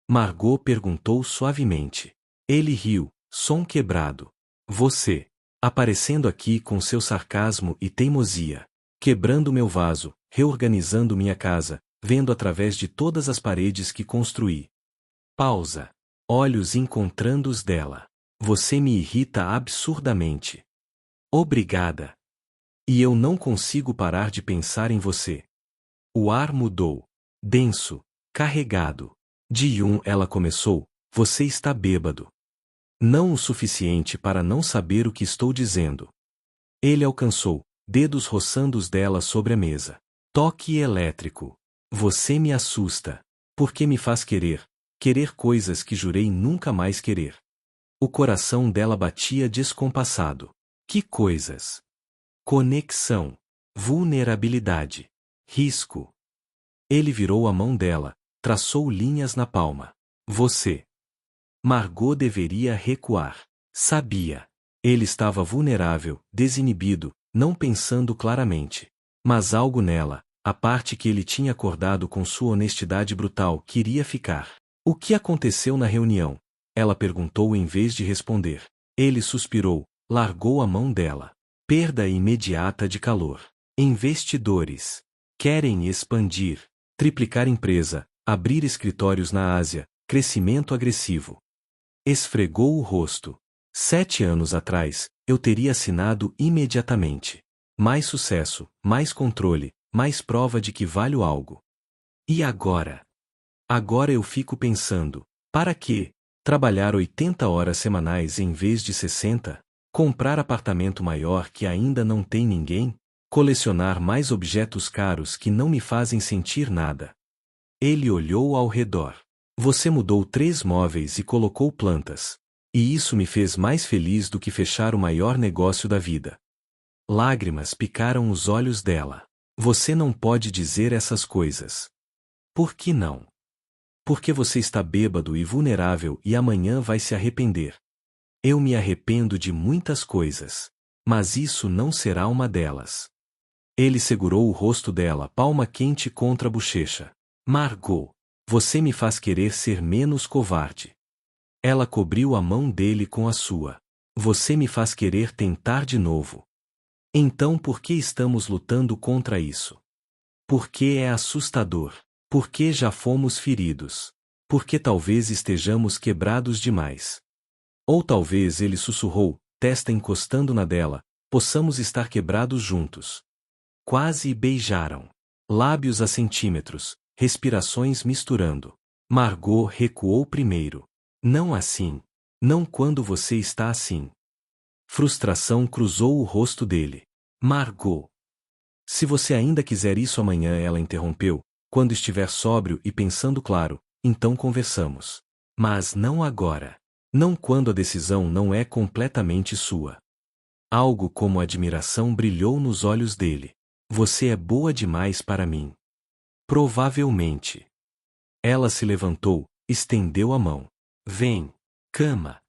Margot perguntou suavemente. Ele riu, som quebrado. Você. Aparecendo aqui com seu sarcasmo e teimosia. Quebrando meu vaso, reorganizando minha casa, vendo através de todas as paredes que construí. Pausa. Olhos encontrando os dela. Você me irrita absurdamente. Obrigada. E eu não consigo parar de pensar em você. O ar mudou. Denso. Carregado. De ela começou. Você está bêbado. Não o suficiente para não saber o que estou dizendo. Ele alcançou, dedos roçando os dela sobre a mesa. Toque elétrico. Você me assusta. Porque me faz querer coisas que jurei nunca mais querer. O coração dela batia descompassado. Que coisas? Conexão. Vulnerabilidade. Risco. Ele virou a mão dela, traçou linhas na palma. Você. Margot deveria recuar. Sabia. Ele estava vulnerável, desinibido, não pensando claramente. Mas algo nela, a parte que ele tinha acordado com sua honestidade brutal, queria ficar. O que aconteceu na reunião? Ela perguntou em vez de responder. Ele suspirou, largou a mão dela. Perda imediata de calor. Investidores. Querem expandir. Triplicar empresa, abrir escritórios na Ásia, crescimento agressivo. Esfregou o rosto. 7 anos atrás, eu teria assinado imediatamente. Mais sucesso, mais controle, mais prova de que valho algo. E agora? Agora eu fico pensando, para quê? Trabalhar 80 horas semanais em vez de 60? Comprar apartamento maior que ainda não tem ninguém? Colecionar mais objetos caros que não me fazem sentir nada. Ele olhou ao redor. Você mudou 3 móveis e colocou plantas. E isso me fez mais feliz do que fechar o maior negócio da vida. Lágrimas picaram os olhos dela. Você não pode dizer essas coisas. Por que não? Porque você está bêbado e vulnerável e amanhã vai se arrepender. Eu me arrependo de muitas coisas. Mas isso não será uma delas. Ele segurou o rosto dela, palma quente contra a bochecha. Margot, você me faz querer ser menos covarde. Ela cobriu a mão dele com a sua. Você me faz querer tentar de novo. Então por que estamos lutando contra isso? Porque é assustador. Porque já fomos feridos. Porque talvez estejamos quebrados demais. Ou talvez ele sussurrou, testa encostando na dela, possamos estar quebrados juntos. Quase beijaram. Lábios a centímetros, respirações misturando. Margot recuou primeiro. Não assim. Não quando você está assim. Frustração cruzou o rosto dele. Margot. Se você ainda quiser isso amanhã, ela interrompeu, quando estiver sóbrio e pensando claro, então conversamos. Mas não agora. Não quando a decisão não é completamente sua. Algo como admiração brilhou nos olhos dele. Você é boa demais para mim. Provavelmente. Ela se levantou, estendeu a mão. Vem. Cama.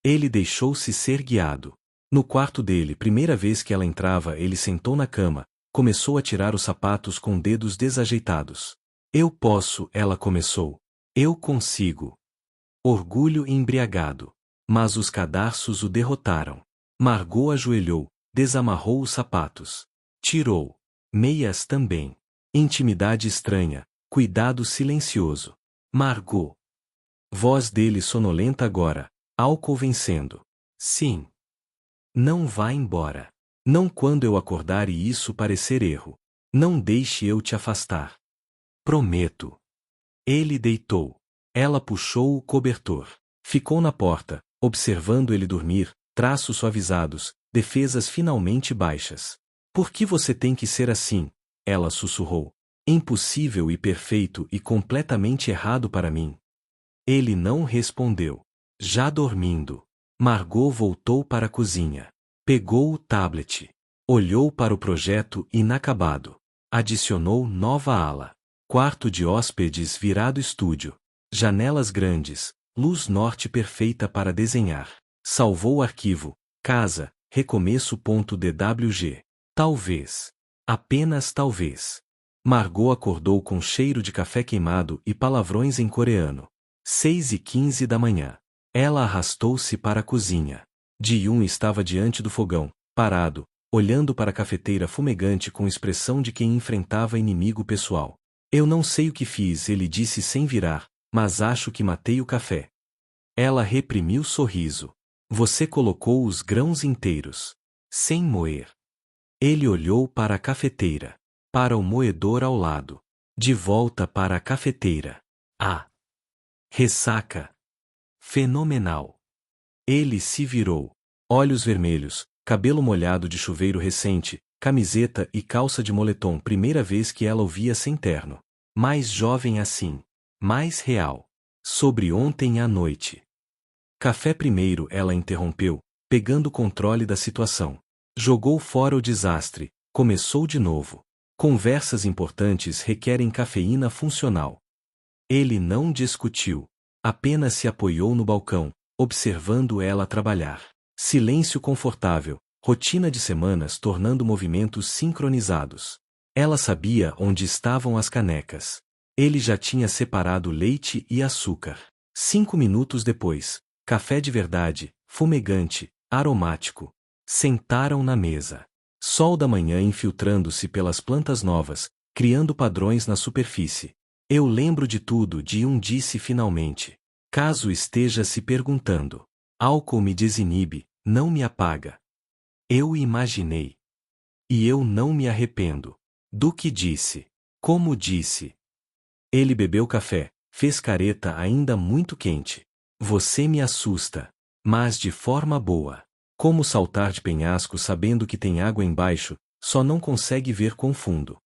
Ele deixou-se ser guiado. No quarto dele, primeira vez que ela entrava, ele sentou na cama, começou a tirar os sapatos com dedos desajeitados. Eu posso, ela começou. Eu consigo. Orgulho embriagado. Mas os cadarços o derrotaram. Margot ajoelhou, desamarrou os sapatos. Tirou. Meias também. Intimidade estranha, cuidado silencioso. Margot. Voz dele sonolenta agora, álcool vencendo. Sim. Não vá embora. Não quando eu acordar e isso parecer erro. Não deixe eu te afastar. Prometo. Ele deitou. Ela puxou o cobertor. Ficou na porta, observando ele dormir, traços suavizados, defesas finalmente baixas. Por que você tem que ser assim? Ela sussurrou. Impossível e perfeito e completamente errado para mim. Ele não respondeu. Já dormindo. Margot voltou para a cozinha. Pegou o tablet. Olhou para o projeto inacabado. Adicionou nova ala. Quarto de hóspedes virado estúdio. Janelas grandes, luz norte perfeita para desenhar. Salvou o arquivo. Casa, recomeço.dwg. Talvez. Apenas talvez. Margot acordou com cheiro de café queimado e palavrões em coreano. 6h15 da manhã. Ela arrastou-se para a cozinha. Ji-yoon estava diante do fogão, parado, olhando para a cafeteira fumegante com expressão de quem enfrentava inimigo pessoal. Eu não sei o que fiz, ele disse sem virar, mas acho que matei o café. Ela reprimiu o sorriso. Você colocou os grãos inteiros. Sem moer. Ele olhou para a cafeteira. Para o moedor ao lado. De volta para a cafeteira. Ah! Ressaca. Fenomenal. Ele se virou. Olhos vermelhos, cabelo molhado de chuveiro recente, camiseta e calça de moletom, primeira vez que ela o via sem terno. Mais jovem assim. Mais real. Sobre ontem à noite. Café primeiro, ela interrompeu, pegando o controle da situação. Jogou fora o desastre, começou de novo. Conversas importantes requerem cafeína funcional. Ele não discutiu. Apenas se apoiou no balcão, observando ela trabalhar. Silêncio confortável, rotina de semanas tornando movimentos sincronizados. Ela sabia onde estavam as canecas. Ele já tinha separado leite e açúcar. 5 minutos depois, café de verdade, fumegante, aromático. Sentaram na mesa. Sol da manhã infiltrando-se pelas plantas novas, criando padrões na superfície. Eu lembro de tudo, Ji-yoon disse finalmente. Caso esteja se perguntando. Álcool me desinibe, não me apaga. Eu imaginei. E eu não me arrependo. Do que disse. Como disse. Ele bebeu café, fez careta ainda muito quente. Você me assusta. Mas de forma boa. Como saltar de penhasco sabendo que tem água embaixo, só não consegue ver quão fundo.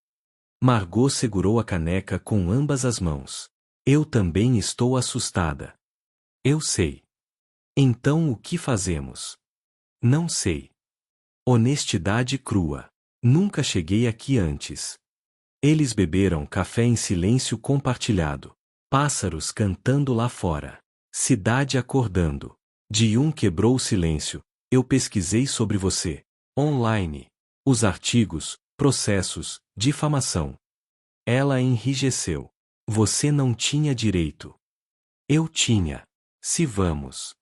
Margot segurou a caneca com ambas as mãos. Eu também estou assustada. Eu sei. Então o que fazemos? Não sei. Honestidade crua. Nunca cheguei aqui antes. Eles beberam café em silêncio compartilhado. Pássaros cantando lá fora. Cidade acordando. Ji-yoon quebrou o silêncio. Eu pesquisei sobre você. Online. Os artigos, processos, difamação. Ela enrijeceu. Você não tinha direito. Eu tinha. Se vamos.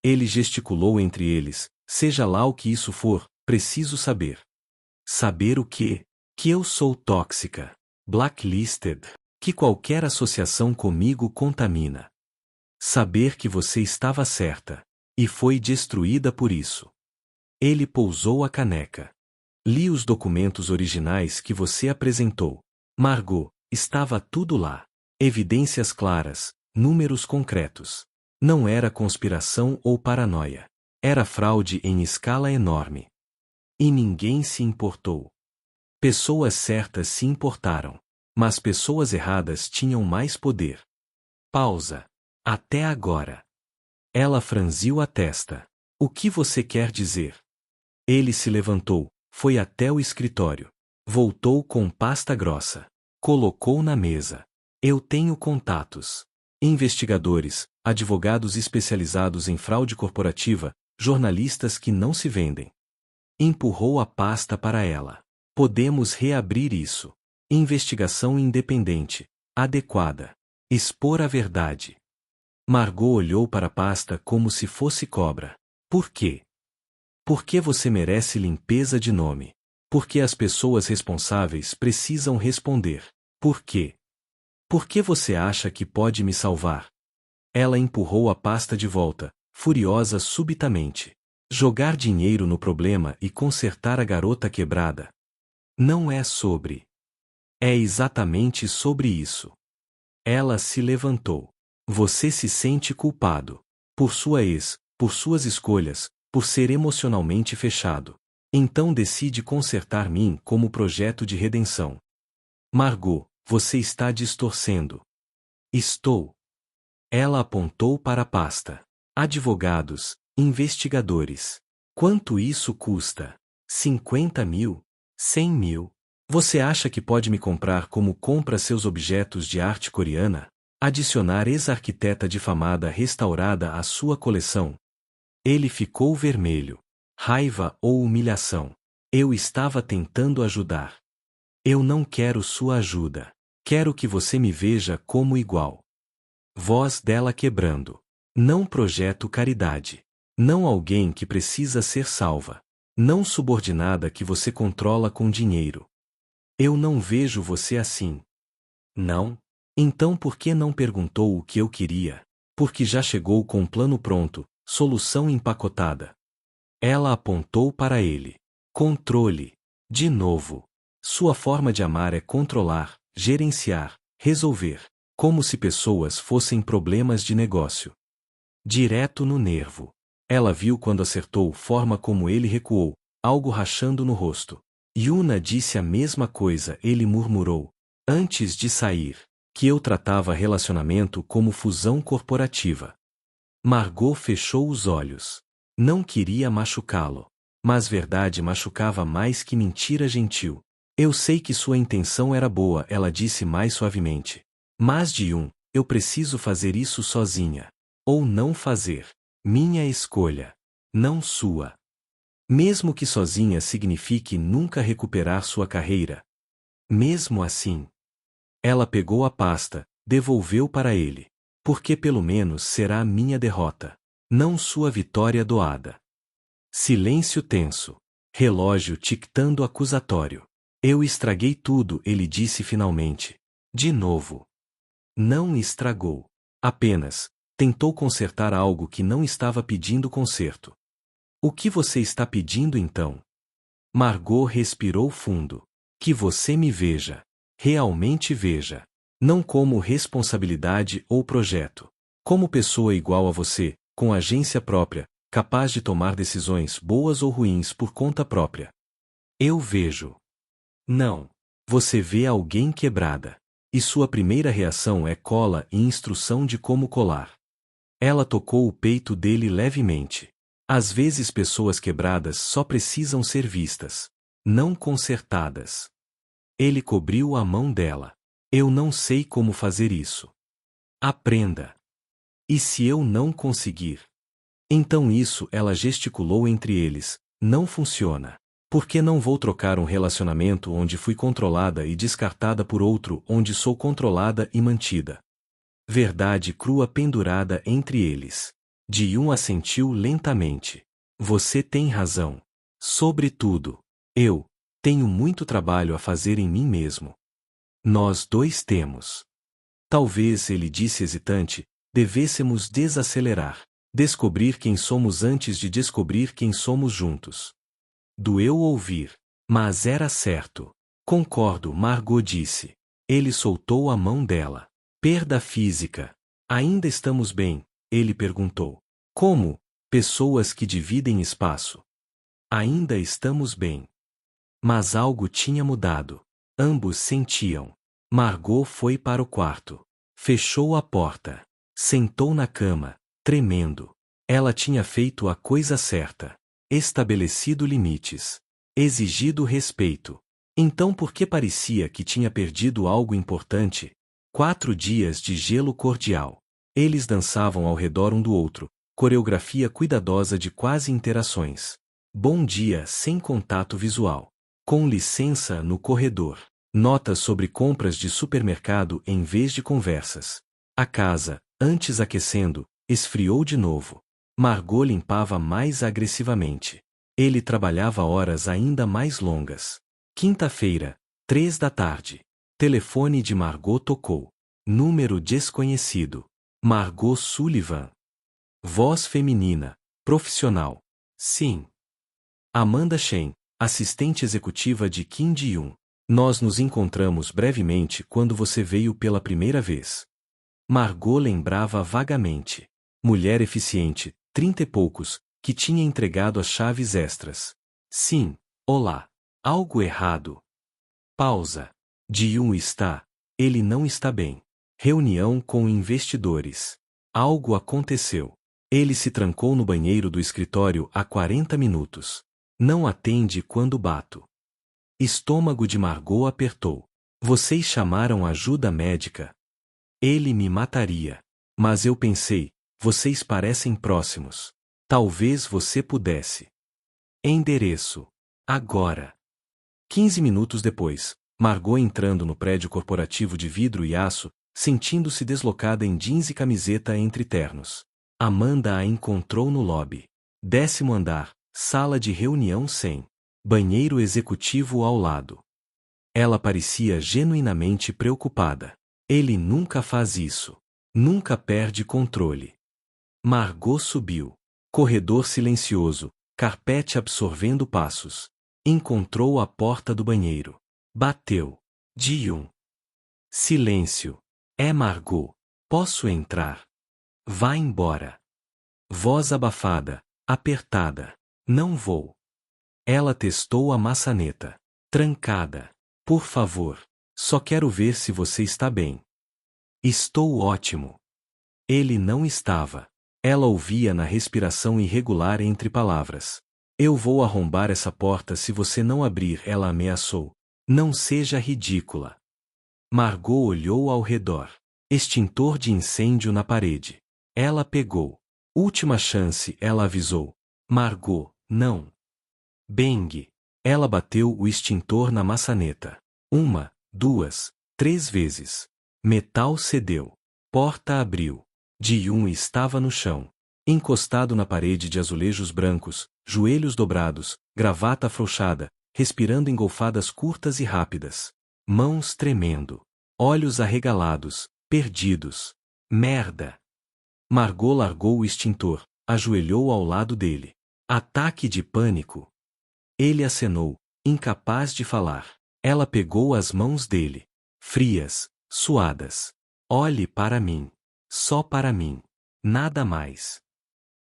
Ele gesticulou entre eles. Seja lá o que isso for, preciso saber. Saber o quê? Que eu sou tóxica. Blacklisted. Que qualquer associação comigo contamina. Saber que você estava certa. E foi destruída por isso. Ele pousou a caneca. Li os documentos originais que você apresentou. Margot, estava tudo lá. Evidências claras, números concretos. Não era conspiração ou paranoia. Era fraude em escala enorme. E ninguém se importou. Pessoas certas se importaram. Mas pessoas erradas tinham mais poder. Pausa. Até agora. Ela franziu a testa. O que você quer dizer? Ele se levantou, foi até o escritório. Voltou com pasta grossa. Colocou na mesa. Eu tenho contatos. Investigadores, advogados especializados em fraude corporativa, jornalistas que não se vendem. Empurrou a pasta para ela. Podemos reabrir isso. Investigação independente, adequada. Expor a verdade. Margot olhou para a pasta como se fosse cobra. Por quê? Porque você merece limpeza de nome. Porque as pessoas responsáveis precisam responder. Por quê? Por que você acha que pode me salvar? Ela empurrou a pasta de volta, furiosa subitamente. Jogar dinheiro no problema e consertar a garota quebrada. Não é sobre. É exatamente sobre isso. Ela se levantou. Você se sente culpado. Por sua ex, por suas escolhas, por ser emocionalmente fechado. Então decide consertar mim como projeto de redenção. Margot, você está distorcendo. Estou. Ela apontou para a pasta. Advogados, investigadores. Quanto isso custa? 50 mil? 100 mil? Você acha que pode me comprar como compra seus objetos de arte coreana? Adicionar ex-arquiteta difamada restaurada à sua coleção? Ele ficou vermelho. Raiva ou humilhação? Eu estava tentando ajudar. Eu não quero sua ajuda. Quero que você me veja como igual. Voz dela quebrando. Não projeto caridade. Não alguém que precisa ser salva. Não subordinada que você controla com dinheiro. Eu não vejo você assim. Não? Então por que não perguntou o que eu queria? Porque já chegou com um plano pronto, solução empacotada. Ela apontou para ele. Controle. De novo. Sua forma de amar é controlar, gerenciar, resolver. Como se pessoas fossem problemas de negócio. Direto no nervo. Ela viu quando acertou forma como ele recuou, algo rachando no rosto. Yuna disse a mesma coisa, ele murmurou. Antes de sair. Que eu tratava relacionamento como fusão corporativa. Margot fechou os olhos. Não queria machucá-lo. Mas verdade machucava mais que mentira gentil. Eu sei que sua intenção era boa, ela disse mais suavemente. Mas Ji-yoon, eu preciso fazer isso sozinha. Ou não fazer. Minha escolha. Não sua. Mesmo que sozinha signifique nunca recuperar sua carreira. Mesmo assim. Ela pegou a pasta, devolveu para ele. Porque pelo menos será minha derrota. Não sua vitória doada. Silêncio tenso. Relógio tictando acusatório. Eu estraguei tudo, ele disse finalmente. De novo. Não estragou. Apenas, tentou consertar algo que não estava pedindo conserto. O que você está pedindo então? Margot respirou fundo. Que você me veja. Realmente veja. Não como responsabilidade ou projeto. Como pessoa igual a você, com agência própria, capaz de tomar decisões boas ou ruins por conta própria. Eu vejo. Não. Você vê alguém quebrada. E sua primeira reação é cola e instrução de como colar. Ela tocou o peito dele levemente. Às vezes pessoas quebradas só precisam ser vistas, não consertadas. Ele cobriu a mão dela. Eu não sei como fazer isso. Aprenda. E se eu não conseguir? Então isso, ela gesticulou entre eles, não funciona. Por que não vou trocar um relacionamento onde fui controlada e descartada por outro onde sou controlada e mantida? Verdade crua pendurada entre eles. Ji-yoon assentiu lentamente. Você tem razão. Sobretudo, eu tenho muito trabalho a fazer em mim mesmo. Nós dois temos. Talvez, ele disse hesitante, devêssemos desacelerar. Descobrir quem somos antes de descobrir quem somos juntos. Doeu ouvir. Mas era certo. Concordo, Margot disse. Ele soltou a mão dela. Perda física. Ainda estamos bem? Ele perguntou. Como? Pessoas que dividem espaço. Ainda estamos bem. Mas algo tinha mudado. Ambos sentiam. Margot foi para o quarto. Fechou a porta. Sentou na cama, tremendo. Ela tinha feito a coisa certa. Estabelecido limites. Exigido respeito. Então por que parecia que tinha perdido algo importante? 4 dias de gelo cordial. Eles dançavam ao redor um do outro, coreografia cuidadosa de quase interações. Bom dia sem contato visual. Com licença no corredor. Notas sobre compras de supermercado em vez de conversas. A casa, antes aquecendo, esfriou de novo. Margot limpava mais agressivamente. Ele trabalhava horas ainda mais longas. Quinta-feira, 3 da tarde. Telefone de Margot tocou. Número desconhecido. Margot Sullivan. Voz feminina, profissional. Sim. Amanda Shen, assistente executiva de Kim Ji-yoon. Nós nos encontramos brevemente quando você veio pela primeira vez. Margot lembrava vagamente. Mulher eficiente, 30 e poucos, que tinha entregado as chaves extras. Sim, olá. Algo errado. Pausa. Ji-yoon está. Ele não está bem. Reunião com investidores. Algo aconteceu. Ele se trancou no banheiro do escritório há 40 minutos. Não atende quando bato. Estômago de Margot apertou. Vocês chamaram ajuda médica? Ele me mataria. Mas eu pensei, vocês parecem próximos. Talvez você pudesse. Endereço. Agora. 15 minutos depois, Margot entrando no prédio corporativo de vidro e aço, sentindo-se deslocada em jeans e camiseta entre ternos. Amanda a encontrou no lobby. 10º andar, sala de reunião 100. Banheiro executivo ao lado. Ela parecia genuinamente preocupada. Ele nunca faz isso. Nunca perde controle. Margot subiu. Corredor silencioso, carpete absorvendo passos. Encontrou a porta do banheiro. Bateu. Ji-yoon. Silêncio. É Margot. Posso entrar? Vá embora. Voz abafada, apertada. Não vou. Ela testou a maçaneta. Trancada. Por favor. Só quero ver se você está bem. Estou ótimo. Ele não estava. Ela ouvia na respiração irregular entre palavras. Eu vou arrombar essa porta se você não abrir, ela ameaçou. Não seja ridícula. Margot olhou ao redor. Extintor de incêndio na parede. Ela pegou. Última chance, ela avisou. Margot, não. Bang! Ela bateu o extintor na maçaneta. 1, 2, 3 vezes. Metal cedeu. Porta abriu. Ji-yoon estava no chão. Encostado na parede de azulejos brancos, joelhos dobrados, gravata afrouxada, respirando engolfadas curtas e rápidas. Mãos tremendo. Olhos arregalados, perdidos. Merda! Margot largou o extintor, ajoelhou ao lado dele. Ataque de pânico. Ele acenou, incapaz de falar. Ela pegou as mãos dele. Frias, suadas. Olhe para mim. Só para mim. Nada mais.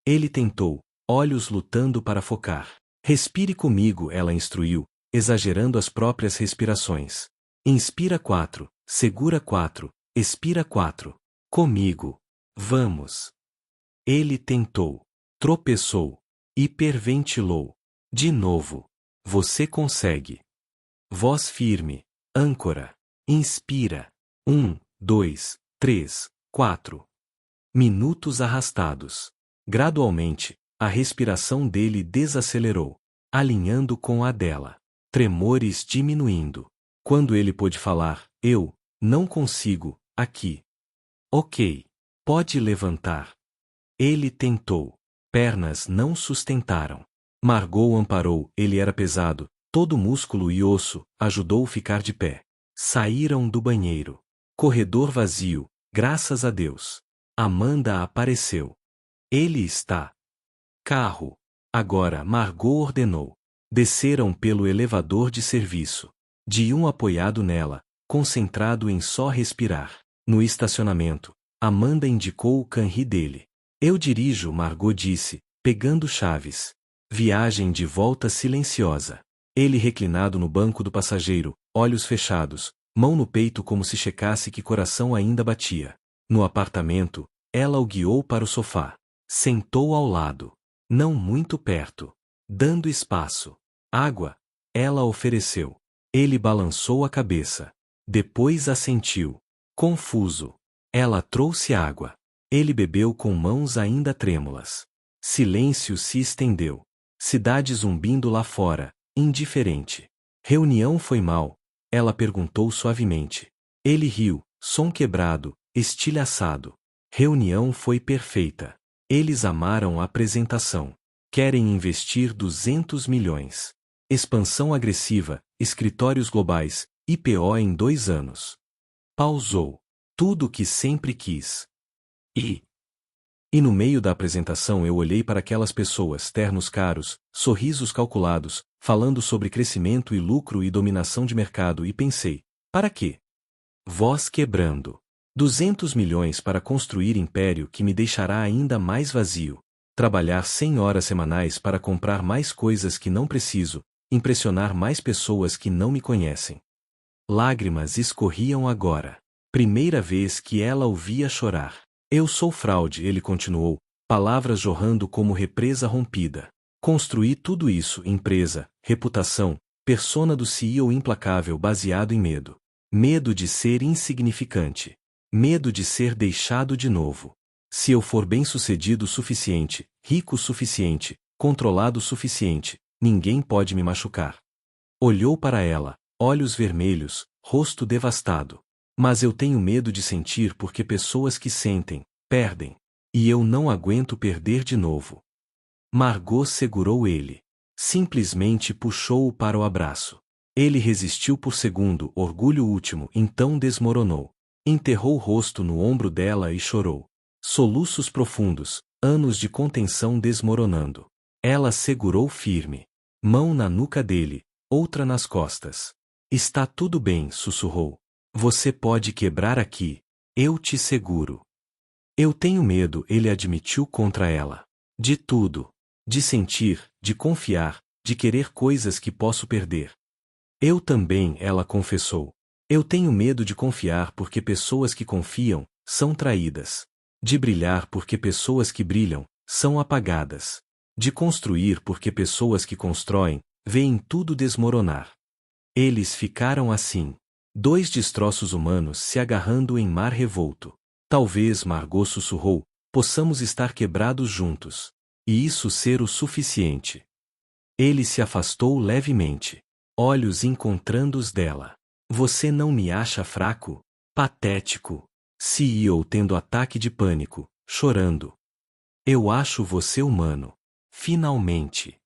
Ele tentou, olhos lutando para focar. Respire comigo, ela instruiu, exagerando as próprias respirações. Inspira 4, segura 4, expira 4. Comigo. Vamos. Ele tentou. Tropeçou. Hiperventilou. De novo. Você consegue. Voz firme. Âncora. Inspira. 1, 2, 3, 4. Minutos arrastados. Gradualmente, a respiração dele desacelerou, alinhando com a dela. Tremores diminuindo. Quando ele pôde falar, eu não consigo, aqui. Ok. Pode levantar. Ele tentou. Pernas não sustentaram. Margot amparou, ele era pesado, todo músculo e osso, ajudou-o ficar de pé. Saíram do banheiro. Corredor vazio, graças a Deus. Amanda apareceu. Ele está. Carro. Agora Margot ordenou. Desceram pelo elevador de serviço. De apoiado nela, concentrado em só respirar. No estacionamento, Amanda indicou o canri dele. Eu dirijo, Margot disse, pegando chaves. Viagem de volta silenciosa. Ele reclinado no banco do passageiro, olhos fechados, mão no peito como se checasse que coração ainda batia. No apartamento, ela o guiou para o sofá. Sentou ao lado. Não muito perto. Dando espaço. Água. Ela ofereceu. Ele balançou a cabeça. Depois assentiu. Confuso. Ela trouxe água. Ele bebeu com mãos ainda trêmulas. Silêncio se estendeu. Cidade zumbindo lá fora, indiferente. Reunião foi mal? Ela perguntou suavemente. Ele riu, som quebrado, estilhaçado. Reunião foi perfeita. Eles amaram a apresentação. Querem investir 200 milhões. Expansão agressiva, escritórios globais, IPO em 2 anos. Pausou. Tudo o que sempre quis. E no meio da apresentação eu olhei para aquelas pessoas, ternos caros, sorrisos calculados, falando sobre crescimento e lucro e dominação de mercado e pensei, para quê? Voz quebrando. 200 milhões para construir império que me deixará ainda mais vazio. Trabalhar 100 horas semanais para comprar mais coisas que não preciso, impressionar mais pessoas que não me conhecem. Lágrimas escorriam agora. Primeira vez que ela o via chorar. Eu sou fraude, ele continuou, palavras jorrando como represa rompida. Construí tudo isso, empresa, reputação, persona do CEO implacável baseado em medo. Medo de ser insignificante. Medo de ser deixado de novo. Se eu for bem-sucedido o suficiente, rico o suficiente, controlado o suficiente, ninguém pode me machucar. Olhou para ela, olhos vermelhos, rosto devastado. Mas eu tenho medo de sentir porque pessoas que sentem, perdem. E eu não aguento perder de novo. Margot segurou ele. Simplesmente puxou-o para o abraço. Ele resistiu por segundo, orgulho último, então desmoronou. Enterrou o rosto no ombro dela e chorou. Soluços profundos, anos de contenção desmoronando. Ela segurou firme. Mão na nuca dele, outra nas costas. Está tudo bem, sussurrou. Você pode quebrar aqui. Eu te seguro. Eu tenho medo, ele admitiu contra ela. De tudo. De sentir, de confiar, de querer coisas que posso perder. Eu também, ela confessou. Eu tenho medo de confiar porque pessoas que confiam, são traídas. De brilhar porque pessoas que brilham, são apagadas. De construir porque pessoas que constroem, veem tudo desmoronar. Eles ficaram assim. 2 destroços humanos se agarrando em mar revolto. Talvez, Margot sussurrou, possamos estar quebrados juntos. E isso ser o suficiente. Ele se afastou levemente. Olhos encontrando os dela. Você não me acha fraco? Patético. CEO tendo ataque de pânico, chorando. Eu acho você humano. Finalmente.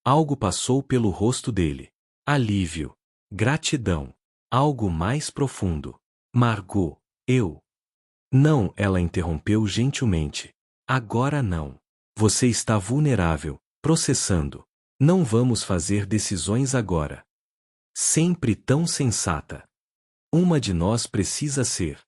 Algo passou pelo rosto dele. Alívio. Gratidão. Algo mais profundo. Margot, eu. Não, ela interrompeu gentilmente. Agora não. Você está vulnerável, processando. Não vamos fazer decisões agora. Sempre tão sensata. Uma de nós precisa ser.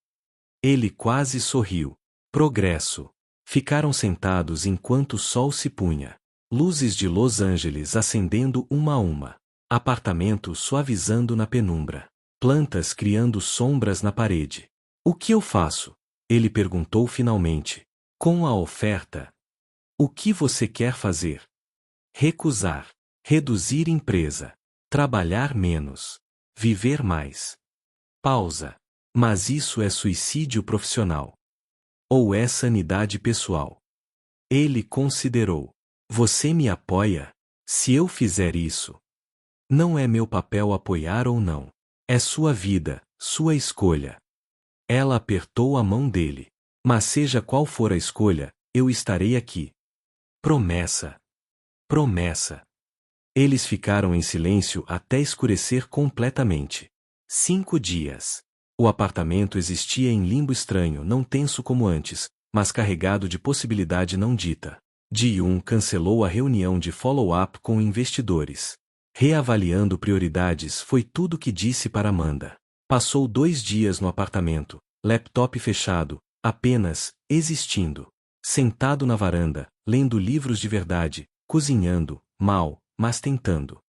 Ele quase sorriu. Progresso. Ficaram sentados enquanto o sol se punha. Luzes de Los Angeles acendendo uma a uma. Apartamento suavizando na penumbra. Plantas criando sombras na parede. O que eu faço? Ele perguntou finalmente. Com a oferta. O que você quer fazer? Recusar. Reduzir empresa. Trabalhar menos. Viver mais. Pausa. Mas isso é suicídio profissional. Ou é sanidade pessoal? Ele considerou. Você me apoia? Se eu fizer isso. Não é meu papel apoiar ou não. É sua vida, sua escolha. Ela apertou a mão dele. Mas seja qual for a escolha, eu estarei aqui. Promessa. Promessa. Eles ficaram em silêncio até escurecer completamente. 5 dias. O apartamento existia em limbo estranho, não tenso como antes, mas carregado de possibilidade não dita. Ji-Yoon cancelou a reunião de follow-up com investidores. Reavaliando prioridades foi tudo que disse para Amanda. Passou 2 dias no apartamento, laptop fechado, apenas, existindo. Sentado na varanda, lendo livros de verdade, cozinhando, mal, mas tentando.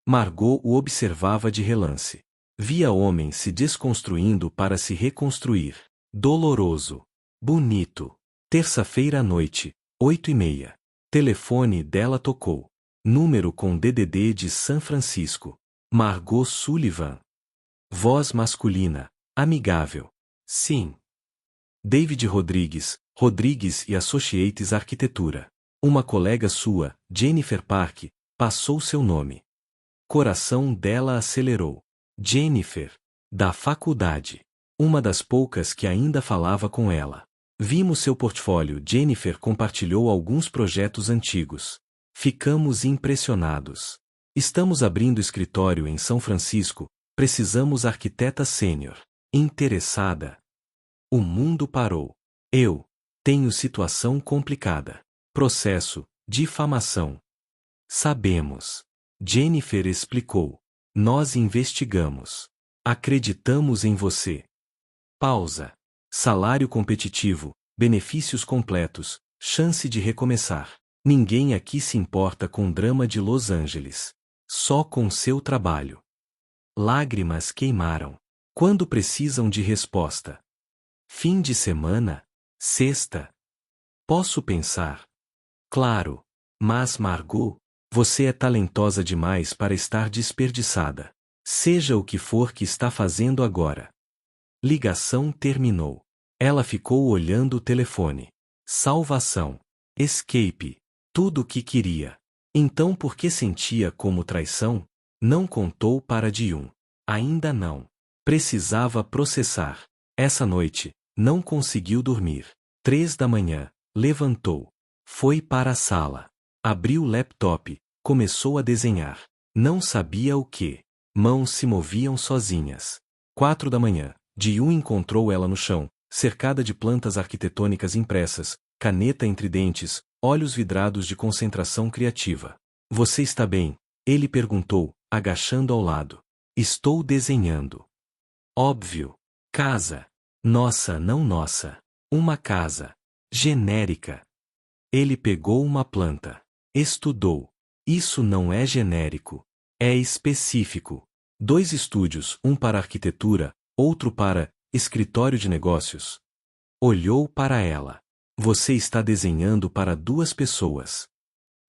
Margot o observava de relance. Via homem se desconstruindo para se reconstruir. Doloroso. Bonito. Terça-feira à noite, 8h30. Telefone dela tocou. Número com DDD de São Francisco. Margot Sullivan. Voz masculina, amigável. Sim. David Rodrigues, Rodrigues e Associates Arquitetura. Uma colega sua, Jennifer Park, passou seu nome. Coração dela acelerou. Jennifer. Da faculdade. Uma das poucas que ainda falava com ela. Vimos seu portfólio. Jennifer compartilhou alguns projetos antigos. Ficamos impressionados. Estamos abrindo escritório em São Francisco, precisamos arquiteta sênior. Interessada? O mundo parou. Eu. Tenho situação complicada. Processo, difamação. Sabemos. Jennifer explicou. Nós investigamos. Acreditamos em você. Pausa. Salário competitivo, benefícios completos, chance de recomeçar. Ninguém aqui se importa com o drama de Los Angeles. Só com seu trabalho. Lágrimas queimaram. Quando precisam de resposta? Fim de semana? Sexta? Posso pensar. Claro. Mas Margot, você é talentosa demais para estar desperdiçada. Seja o que for que está fazendo agora. Ligação terminou. Ela ficou olhando o telefone. Salvação. Escape. Tudo o que queria. Então por que sentia como traição? Não contou para Ji-Yoon. Ainda não. Precisava processar. Essa noite, não conseguiu dormir. 3 da manhã, levantou. Foi para a sala. Abriu o laptop, começou a desenhar. Não sabia o que. Mãos se moviam sozinhas. 4 da manhã, Ji-Yoon encontrou ela no chão, cercada de plantas arquitetônicas impressas, caneta entre dentes, olhos vidrados de concentração criativa. Você está bem? Ele perguntou, agachando ao lado. Estou desenhando. Óbvio. Casa. Nossa, não nossa. Uma casa. Genérica. Ele pegou uma planta. Estudou. Isso não é genérico. É específico. 2 estúdios, um para arquitetura, outro para escritório de negócios. Olhou para ela. Você está desenhando para 2 pessoas.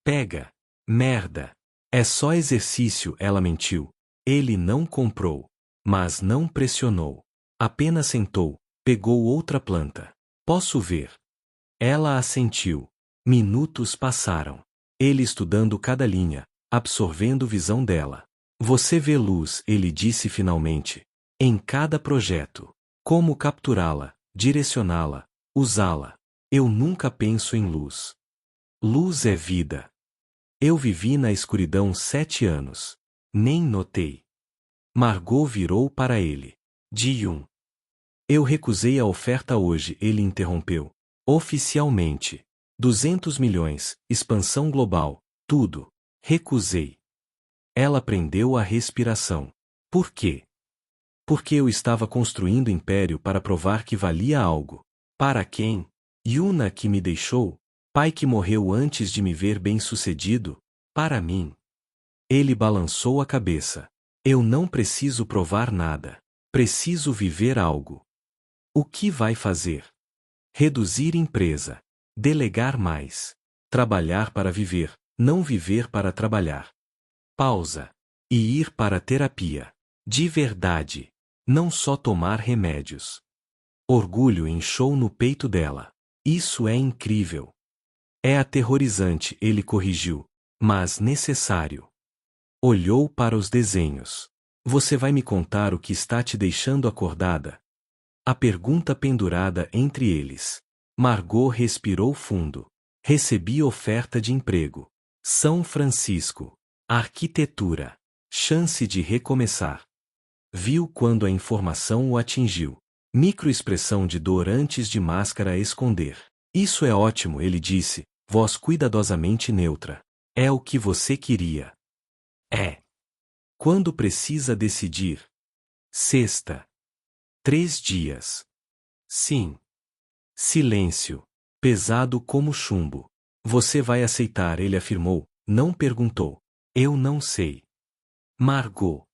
Pega. Merda. É só exercício, ela mentiu. Ele não comprou. Mas não pressionou. Apenas sentou, pegou outra planta. Posso ver? Ela assentiu. Minutos passaram. Ele estudando cada linha, absorvendo visão dela. Você vê luz, ele disse finalmente. Em cada projeto. Como capturá-la, direcioná-la, usá-la. Eu nunca penso em luz. Luz é vida. Eu vivi na escuridão 7 anos. Nem notei. Margot virou para ele. Ji-Yoon. Eu recusei a oferta hoje, ele interrompeu. Oficialmente. 200 milhões, expansão global, tudo. Recusei. Ela prendeu a respiração. Por quê? Porque eu estava construindo império para provar que valia algo. Para quem? Yuna que me deixou, pai que morreu antes de me ver bem-sucedido, para mim. Ele balançou a cabeça. Eu não preciso provar nada. Preciso viver algo. O que vai fazer? Reduzir empresa. Delegar mais. Trabalhar para viver, não viver para trabalhar. Pausa. E ir para a terapia. De verdade. Não só tomar remédios. Orgulho inchou no peito dela. Isso é incrível. É aterrorizante, ele corrigiu. Mas necessário. Olhou para os desenhos. Você vai me contar o que está te deixando acordada? A pergunta pendurada entre eles. Margot respirou fundo. Recebi oferta de emprego. São Francisco. Arquitetura. Chance de recomeçar. Viu quando a informação o atingiu. Microexpressão de dor antes de máscara a esconder. Isso é ótimo, ele disse, voz cuidadosamente neutra. É o que você queria. É. Quando precisa decidir? Sexta. 3 dias. Sim. Silêncio. Pesado como chumbo. Você vai aceitar, ele afirmou, não perguntou. Eu não sei. Margot.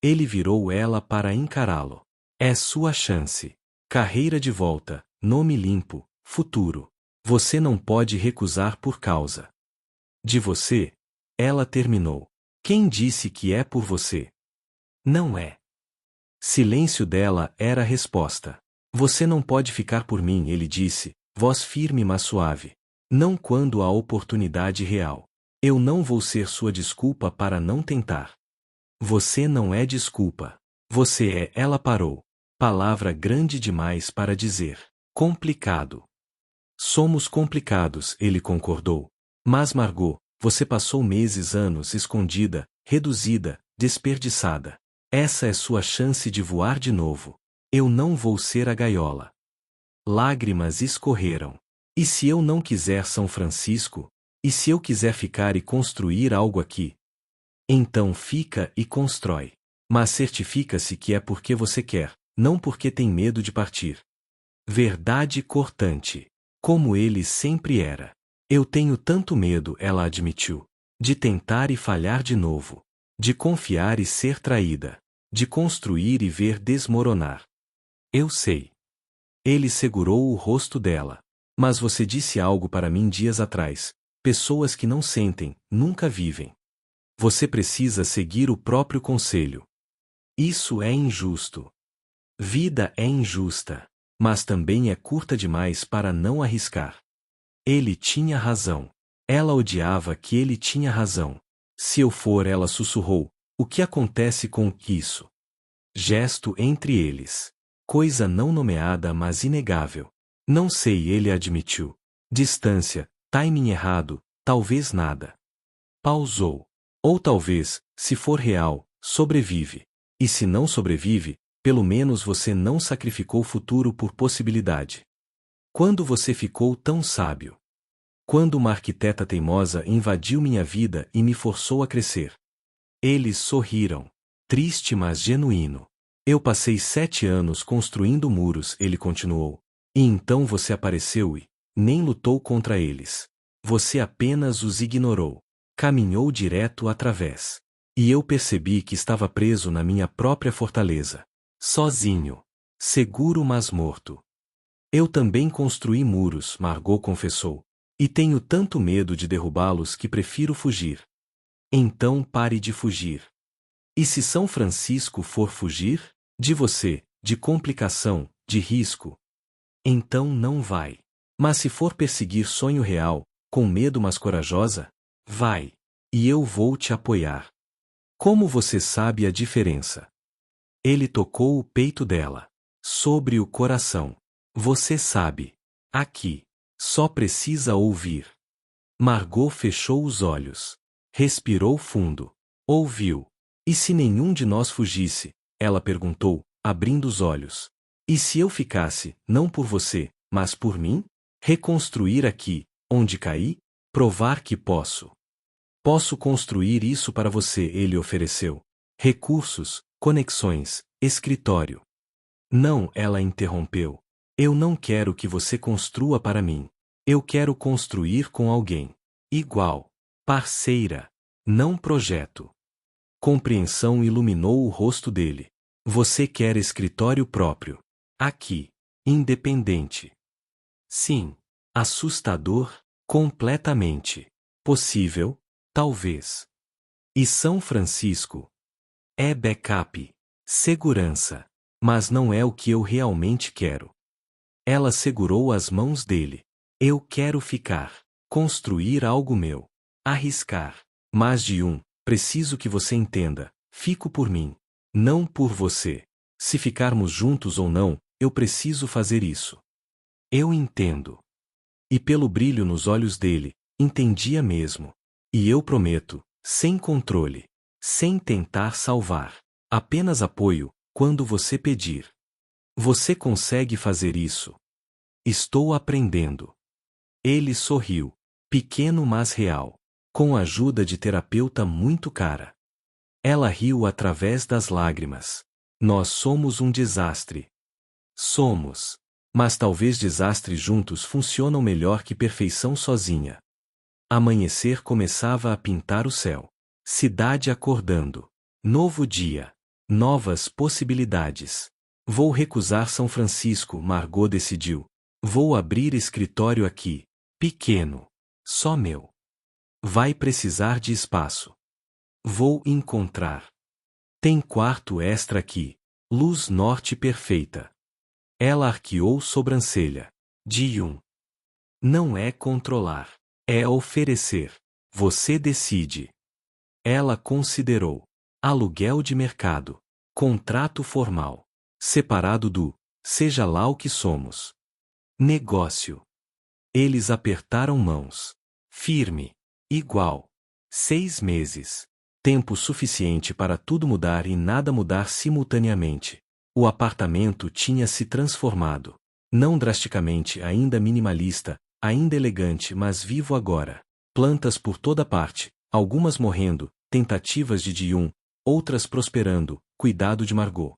Ele virou ela para encará-lo. É sua chance. Carreira de volta, nome limpo, futuro. Você não pode recusar por causa de você. Ela terminou. Quem disse que é por você? Não é. Silêncio dela era a resposta. Você não pode ficar por mim, ele disse, voz firme mas suave. Não quando há oportunidade real. Eu não vou ser sua desculpa para não tentar. Você não é desculpa. Você é. Ela parou. Palavra grande demais para dizer. Complicado. Somos complicados, ele concordou. Mas Margot, você passou meses, anos escondida, reduzida, desperdiçada. Essa é sua chance de voar de novo. Eu não vou ser a gaiola. Lágrimas escorreram. E se eu não quiser São Francisco? E se eu quiser ficar e construir algo aqui? Então fica e constrói. Mas certifica-se que é porque você quer, não porque tem medo de partir. Verdade cortante. Como ele sempre era. Eu tenho tanto medo, ela admitiu. De tentar e falhar de novo. De confiar e ser traída. De construir e ver desmoronar. Eu sei. Ele segurou o rosto dela. Mas você disse algo para mim dias atrás. Pessoas que não sentem, nunca vivem. Você precisa seguir o próprio conselho. Isso é injusto. Vida é injusta. Mas também é curta demais para não arriscar. Ele tinha razão. Ela odiava que ele tinha razão. Se eu for, ela sussurrou. O que acontece com isso? Gesto entre eles. Coisa não nomeada mas inegável. Não sei, ele admitiu. Distância, timing errado, talvez nada. Pausou. Ou talvez, se for real, sobrevive. E se não sobrevive, pelo menos você não sacrificou o futuro por possibilidade. Quando você ficou tão sábio? Quando uma arquiteta teimosa invadiu minha vida e me forçou a crescer. Eles sorriram. Triste mas genuíno. Eu passei 7 anos construindo muros, ele continuou. E então você apareceu e nem lutou contra eles. Você apenas os ignorou. Caminhou direto através. E eu percebi que estava preso na minha própria fortaleza. Sozinho. Seguro mas morto. Eu também construí muros, Margot confessou. E tenho tanto medo de derrubá-los que prefiro fugir. Então pare de fugir. E se São Francisco for fugir? De você, de complicação, de risco. Então não vai. Mas se for perseguir sonho real, com medo mas corajosa, vai. E eu vou te apoiar. Como você sabe a diferença? Ele tocou o peito dela. Sobre o coração. Você sabe. Aqui. Só precisa ouvir. Margot fechou os olhos. Respirou fundo. Ouviu. E se nenhum de nós fugisse? Ela perguntou, abrindo os olhos. E se eu ficasse, não por você, mas por mim? Reconstruir aqui, onde caí? Provar que posso. Posso construir isso para você, ele ofereceu. Recursos, conexões, escritório. Não, ela interrompeu. Eu não quero que você construa para mim. Eu quero construir com alguém. Igual. Parceira. Não projeto. Compreensão iluminou o rosto dele. Você quer escritório próprio. Aqui. Independente. Sim. Assustador? Completamente. Possível? Talvez. E São Francisco? É backup. Segurança. Mas não é o que eu realmente quero. Ela segurou as mãos dele. Eu quero ficar. Construir algo meu. Arriscar. Mas preciso que você entenda. Fico por mim. Não por você. Se ficarmos juntos ou não, eu preciso fazer isso. Eu entendo. E pelo brilho nos olhos dele, entendia mesmo. E eu prometo, sem controle. Sem tentar salvar. Apenas apoio, quando você pedir. Você consegue fazer isso. Estou aprendendo. Ele sorriu. Pequeno mas real. Com a ajuda de terapeuta muito cara. Ela riu através das lágrimas. Nós somos um desastre. Somos. Mas talvez desastres juntos funcionam melhor que perfeição sozinha. Amanhecer começava a pintar o céu. Cidade acordando. Novo dia. Novas possibilidades. Vou recusar São Francisco, Margot decidiu. Vou abrir escritório aqui. Pequeno. Só meu. Vai precisar de espaço. Vou encontrar. Tem quarto extra aqui. Luz norte perfeita. Ela arqueou sobrancelha. Ji-yoon. Não é controlar. É oferecer. Você decide. Ela considerou. Aluguel de mercado. Contrato formal. Separado do seja lá o que somos. Negócio. Eles apertaram mãos. Firme. Igual. 6 meses. Tempo suficiente para tudo mudar e nada mudar simultaneamente. O apartamento tinha se transformado. Não drasticamente, ainda minimalista, ainda elegante, mas vivo agora. Plantas por toda parte, algumas morrendo, tentativas de Ji-yoon, outras prosperando, cuidado de Margot.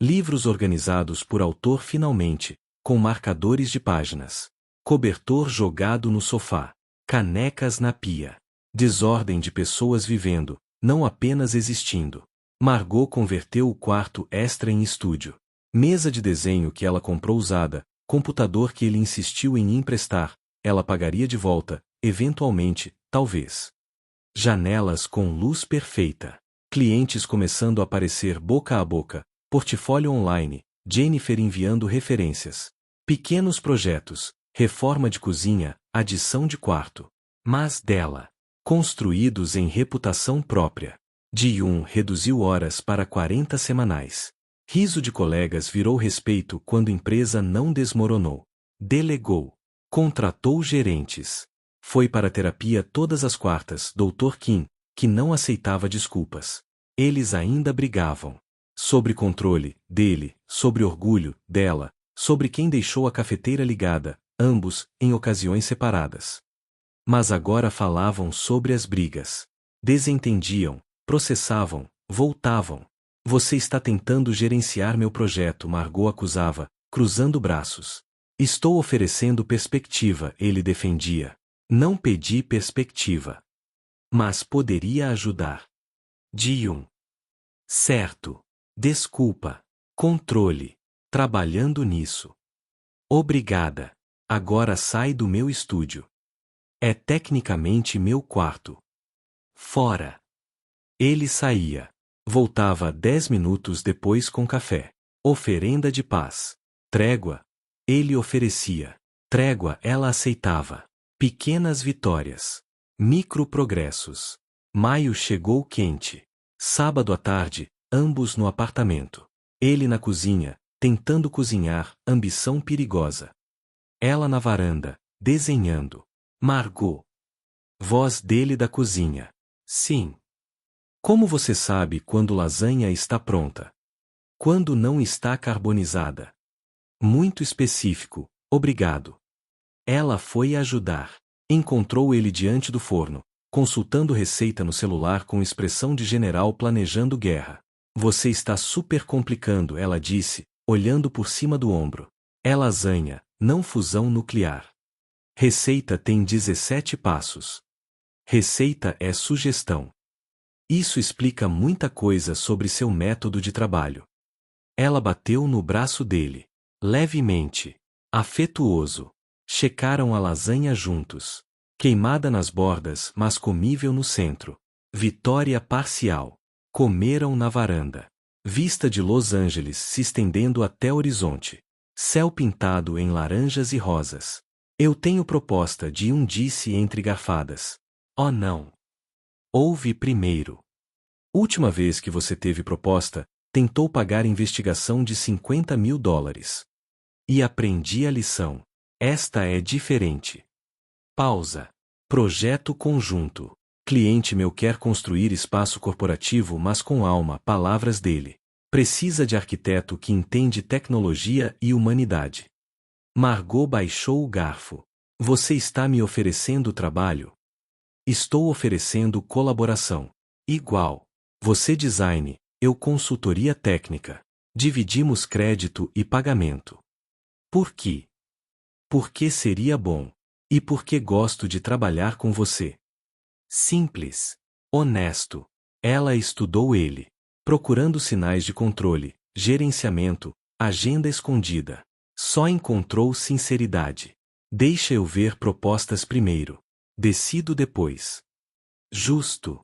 Livros organizados por autor finalmente, com marcadores de páginas. Cobertor jogado no sofá. Canecas na pia. Desordem de pessoas vivendo, não apenas existindo. Margot converteu o quarto extra em estúdio. Mesa de desenho que ela comprou usada, computador que ele insistiu em emprestar, ela pagaria de volta, eventualmente, talvez. Janelas com luz perfeita. Clientes começando a aparecer boca a boca, portfólio online, Jennifer enviando referências. Pequenos projetos, reforma de cozinha, adição de quarto. Mas dela. Construídos em reputação própria. Ji-yoon reduziu horas para 40 semanais. Riso de colegas virou respeito quando empresa não desmoronou. Delegou. Contratou gerentes. Foi para terapia todas as quartas, Dr. Kim, que não aceitava desculpas. Eles ainda brigavam. Sobre controle, dele, sobre orgulho, dela, sobre quem deixou a cafeteira ligada, ambos, em ocasiões separadas. Mas agora falavam sobre as brigas. Desentendiam, processavam, voltavam. Você está tentando gerenciar meu projeto, Margot acusava, cruzando braços. Estou oferecendo perspectiva, ele defendia. Não pedi perspectiva. Mas poderia ajudar. Ji-yoon. Certo. Desculpa. Controle. Trabalhando nisso. Obrigada. Agora sai do meu estúdio. É tecnicamente meu quarto. Fora. Ele saía. Voltava 10 minutos depois com café. Oferenda de paz. Trégua. Ele oferecia. Trégua ela aceitava. Pequenas vitórias. Microprogressos. Maio chegou quente. Sábado à tarde, ambos no apartamento. Ele na cozinha, tentando cozinhar, ambição perigosa. Ela na varanda, desenhando. Margot. Voz dele da cozinha. Sim. Como você sabe quando lasanha está pronta? Quando não está carbonizada? Muito específico, obrigado. Ela foi ajudar. Encontrou ele diante do forno, consultando receita no celular com expressão de general planejando guerra. Você está super complicando, ela disse, olhando por cima do ombro. É lasanha, não fusão nuclear. Receita tem 17 passos. Receita é sugestão. Isso explica muita coisa sobre seu método de trabalho. Ela bateu no braço dele. Levemente. Afetuoso. Checaram a lasanha juntos. Queimada nas bordas, mas comível no centro. Vitória parcial. Comeram na varanda. Vista de Los Angeles se estendendo até o horizonte. Céu pintado em laranjas e rosas. Eu tenho proposta de disse entre garfadas. Oh não. Ouve primeiro. Última vez que você teve proposta, tentou pagar investigação de $50.000. E aprendi a lição. Esta é diferente. Pausa. Projeto conjunto. Cliente meu quer construir espaço corporativo, mas com alma, palavras dele. Precisa de arquiteto que entende tecnologia e humanidade. Margot baixou o garfo. Você está me oferecendo trabalho? Estou oferecendo colaboração. Igual. Você design, eu consultoria técnica. Dividimos crédito e pagamento. Por quê? Porque seria bom. E porque gosto de trabalhar com você. Simples. Honesto. Ela estudou ele. Procurando sinais de controle, gerenciamento, agenda escondida. Só encontrou sinceridade. Deixa eu ver propostas primeiro. Decido depois. Justo.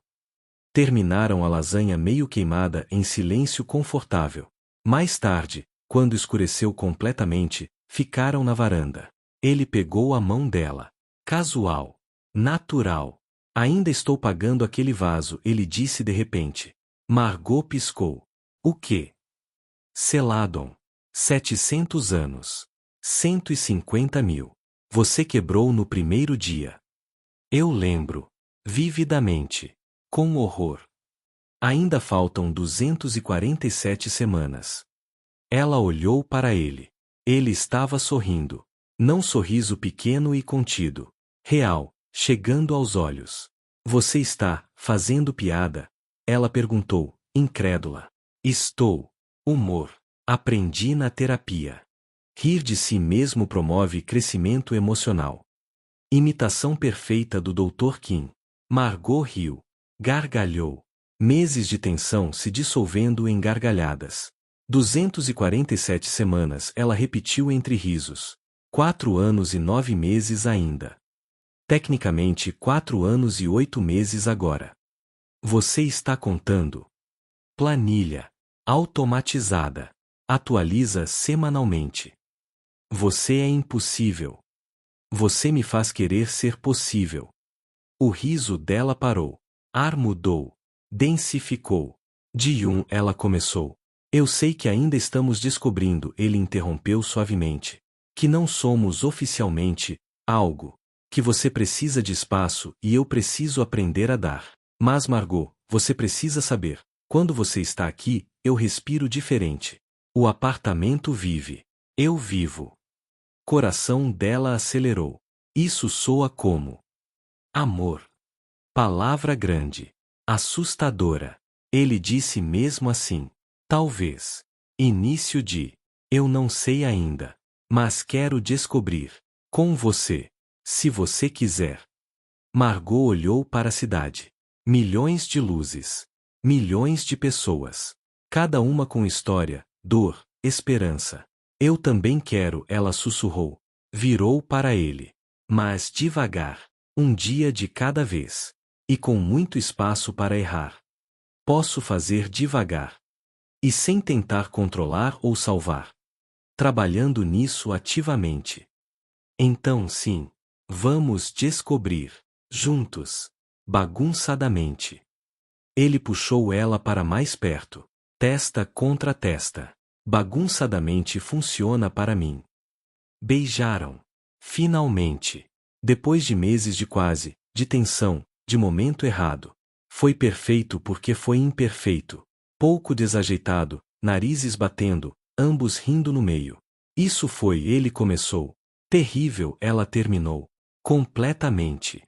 Terminaram a lasanha meio queimada em silêncio confortável. Mais tarde, quando escureceu completamente, ficaram na varanda. Ele pegou a mão dela. Casual. Natural. Ainda estou pagando aquele vaso, ele disse de repente. Margot piscou. O quê? Celadon. 700 anos. 150 mil. Você quebrou no primeiro dia. Eu lembro. Vividamente. Com horror. Ainda faltam 247 semanas. Ela olhou para ele. Ele estava sorrindo. Não sorriso pequeno e contido. Real, chegando aos olhos. Você está fazendo piada? Ela perguntou, incrédula. Estou. Humor. Aprendi na terapia. Rir de si mesmo promove crescimento emocional. Imitação perfeita do Dr. Kim. Margot riu. Gargalhou. Meses de tensão se dissolvendo em gargalhadas. 247 semanas ela repetiu entre risos. 4 anos e 9 meses ainda. Tecnicamente 4 anos e 8 meses agora. Você está contando. Planilha. Automatizada. Atualiza semanalmente. Você é impossível. Você me faz querer ser possível. O riso dela parou. Ar mudou. Densificou. De ela começou. Eu sei que ainda estamos descobrindo, ele interrompeu suavemente. Que não somos oficialmente algo. Que você precisa de espaço e eu preciso aprender a dar. Mas Margot, você precisa saber. Quando você está aqui, eu respiro diferente. O apartamento vive. Eu vivo. Coração dela acelerou. Isso soa como amor. Palavra grande. Assustadora. Ele disse mesmo assim. Talvez. Início de. Eu não sei ainda. Mas quero descobrir. Com você. Se você quiser. Margot olhou para a cidade. Milhões de luzes. Milhões de pessoas. Cada uma com história, dor, esperança. Eu também quero, ela sussurrou. Virou para ele. Mas devagar. Um dia de cada vez. E com muito espaço para errar. Posso fazer devagar. E sem tentar controlar ou salvar. Trabalhando nisso ativamente. Então sim. Vamos descobrir. Juntos. Bagunçadamente. Ele puxou ela para mais perto. Testa contra testa. Bagunçadamente funciona para mim. Beijaram. Finalmente. Depois de meses de tensão, de momento errado. Foi perfeito porque foi imperfeito. Pouco desajeitado, narizes batendo, ambos rindo no meio. Isso foi, ele começou. Terrível, ela terminou. Completamente.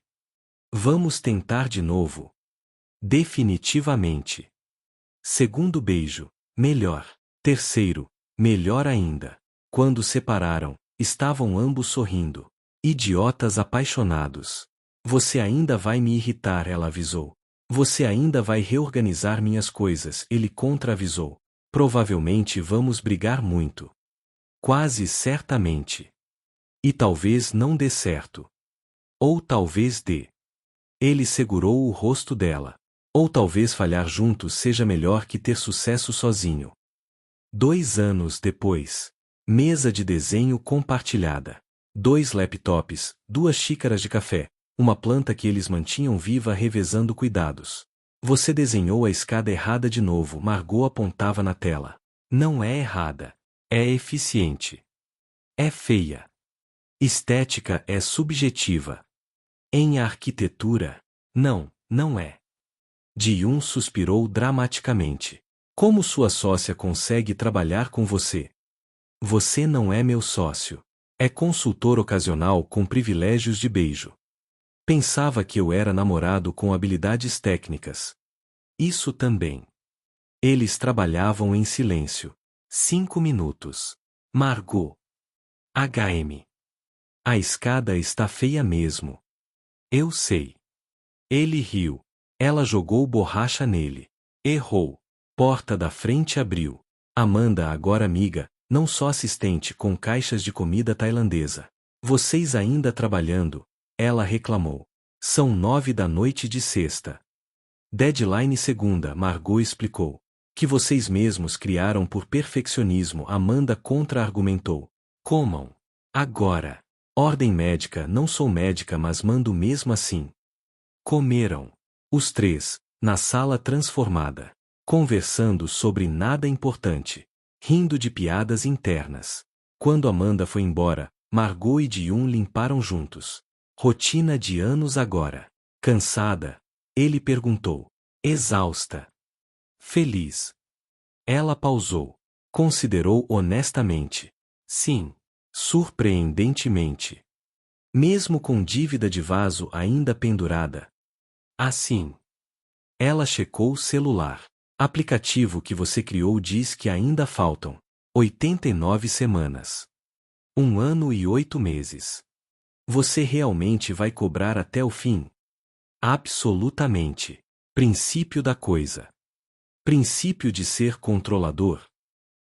Vamos tentar de novo. Definitivamente. Segundo beijo, melhor. Terceiro, melhor ainda. Quando separaram, estavam ambos sorrindo. Idiotas apaixonados. Você ainda vai me irritar, ela avisou. Você ainda vai reorganizar minhas coisas, ele contra-avisou. Provavelmente vamos brigar muito. Quase certamente. E talvez não dê certo. Ou talvez dê. Ele segurou o rosto dela. Ou talvez falhar juntos seja melhor que ter sucesso sozinho. 2 anos depois. Mesa de desenho compartilhada. 2 laptops, 2 xícaras de café, uma planta que eles mantinham viva revezando cuidados. Você desenhou a escada errada de novo, Margot apontava na tela. Não é errada. É eficiente. É feia. Estética é subjetiva. Em arquitetura, não é. Ji-yoon suspirou dramaticamente. Como sua sócia consegue trabalhar com você? Você não é meu sócio. É consultor ocasional com privilégios de beijo. Pensava que eu era namorado com habilidades técnicas. Isso também. Eles trabalhavam em silêncio. 5 minutos. Margot. HM. A escada está feia mesmo. Eu sei. Ele riu. Ela jogou borracha nele. Errou. Porta da frente abriu. Amanda, agora amiga, não só assistente com caixas de comida tailandesa. Vocês ainda trabalhando? Ela reclamou. São 9 da noite de sexta. Deadline segunda, Margot explicou. Que vocês mesmos criaram por perfeccionismo, Amanda contra-argumentou. Comam. Agora. Ordem médica, não sou médica, mas mando mesmo assim. Comeram. Os 3, na sala transformada. Conversando sobre nada importante. Rindo de piadas internas. Quando Amanda foi embora, Margot e Ji-yoon limparam juntos. Rotina de anos agora. Cansada? Ele perguntou. Exausta. Feliz. Ela pausou. Considerou honestamente. Sim. Surpreendentemente. Mesmo com dívida de vaso ainda pendurada. Assim. Ela checou o celular. Aplicativo que você criou diz que ainda faltam 89 semanas. 1 ano e 8 meses. Você realmente vai cobrar até o fim? Absolutamente. Princípio da coisa. Princípio de ser controlador.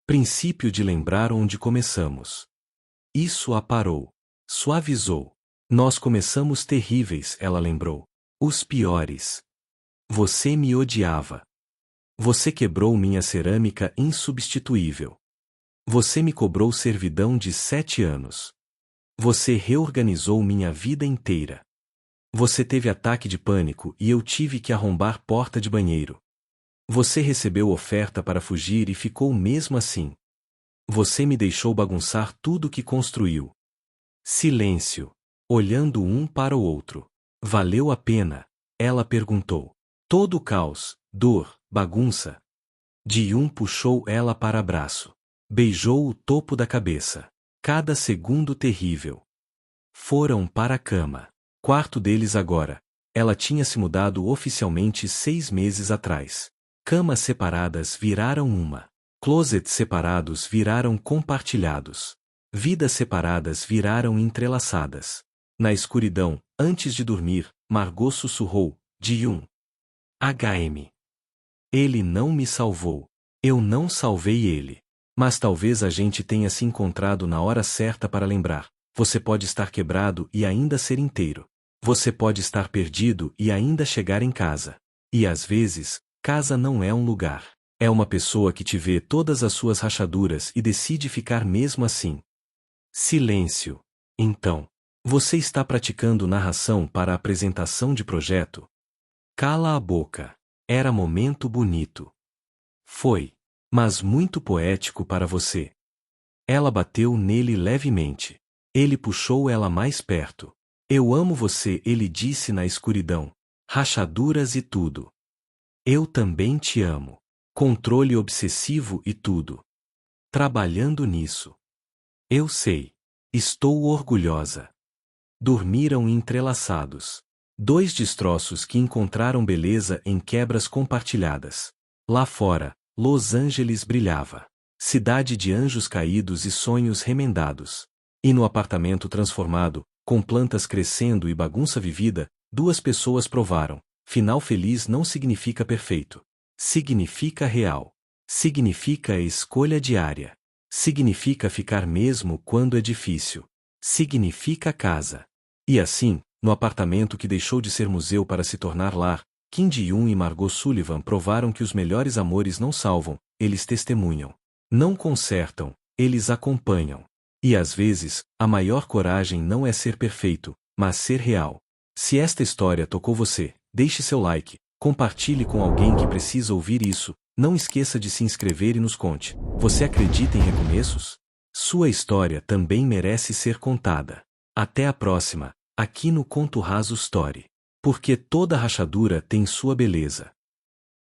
Princípio de lembrar onde começamos. Isso a parou. Suavizou. Nós começamos terríveis, ela lembrou. Os piores. Você me odiava. Você quebrou minha cerâmica insubstituível. Você me cobrou servidão de 7 anos. Você reorganizou minha vida inteira. Você teve ataque de pânico e eu tive que arrombar porta de banheiro. Você recebeu oferta para fugir e ficou mesmo assim. Você me deixou bagunçar tudo que construiu. Silêncio. Olhando um para o outro. Valeu a pena? Ela perguntou. Todo o caos, dor, bagunça. Ji-yoon puxou ela para abraço. Beijou o topo da cabeça. Cada segundo terrível. Foram para a cama. Quarto deles agora. Ela tinha se mudado oficialmente 6 meses atrás. Camas separadas viraram uma. Closets separados viraram compartilhados. Vidas separadas viraram entrelaçadas. Na escuridão, antes de dormir, Margot sussurrou, Ji-yoon. HM. Ele não me salvou. Eu não salvei ele. Mas talvez a gente tenha se encontrado na hora certa para lembrar. Você pode estar quebrado e ainda ser inteiro. Você pode estar perdido e ainda chegar em casa. E às vezes, casa não é um lugar. É uma pessoa que te vê todas as suas rachaduras e decide ficar mesmo assim. Silêncio. Então, você está praticando narração para a apresentação de projeto? Cala a boca. Era momento bonito. Foi. Mas muito poético para você. Ela bateu nele levemente. Ele puxou ela mais perto. Eu amo você, ele disse na escuridão. Rachaduras e tudo. Eu também te amo. Controle obsessivo e tudo. Trabalhando nisso. Eu sei. Estou orgulhosa. Dormiram entrelaçados. 2 destroços que encontraram beleza em quebras compartilhadas. Lá fora, Los Angeles brilhava. cidade de anjos caídos e sonhos remendados. E no apartamento transformado, com plantas crescendo e bagunça vivida, duas pessoas provaram: final feliz não significa perfeito. Significa real. Significa escolha diária. Significa ficar mesmo quando é difícil. Significa casa. E assim, no apartamento que deixou de ser museu para se tornar lar, Kim Ji-yoon e Margot Sullivan provaram que os melhores amores não salvam, eles testemunham. Não consertam, eles acompanham. E às vezes, a maior coragem não é ser perfeito, mas ser real. Se esta história tocou você, deixe seu like, compartilhe com alguém que precisa ouvir isso, não esqueça de se inscrever e nos conte. Você acredita em recomeços? Sua história também merece ser contada. Até a próxima, aqui no Conto Raso Story. Porque toda rachadura tem sua beleza.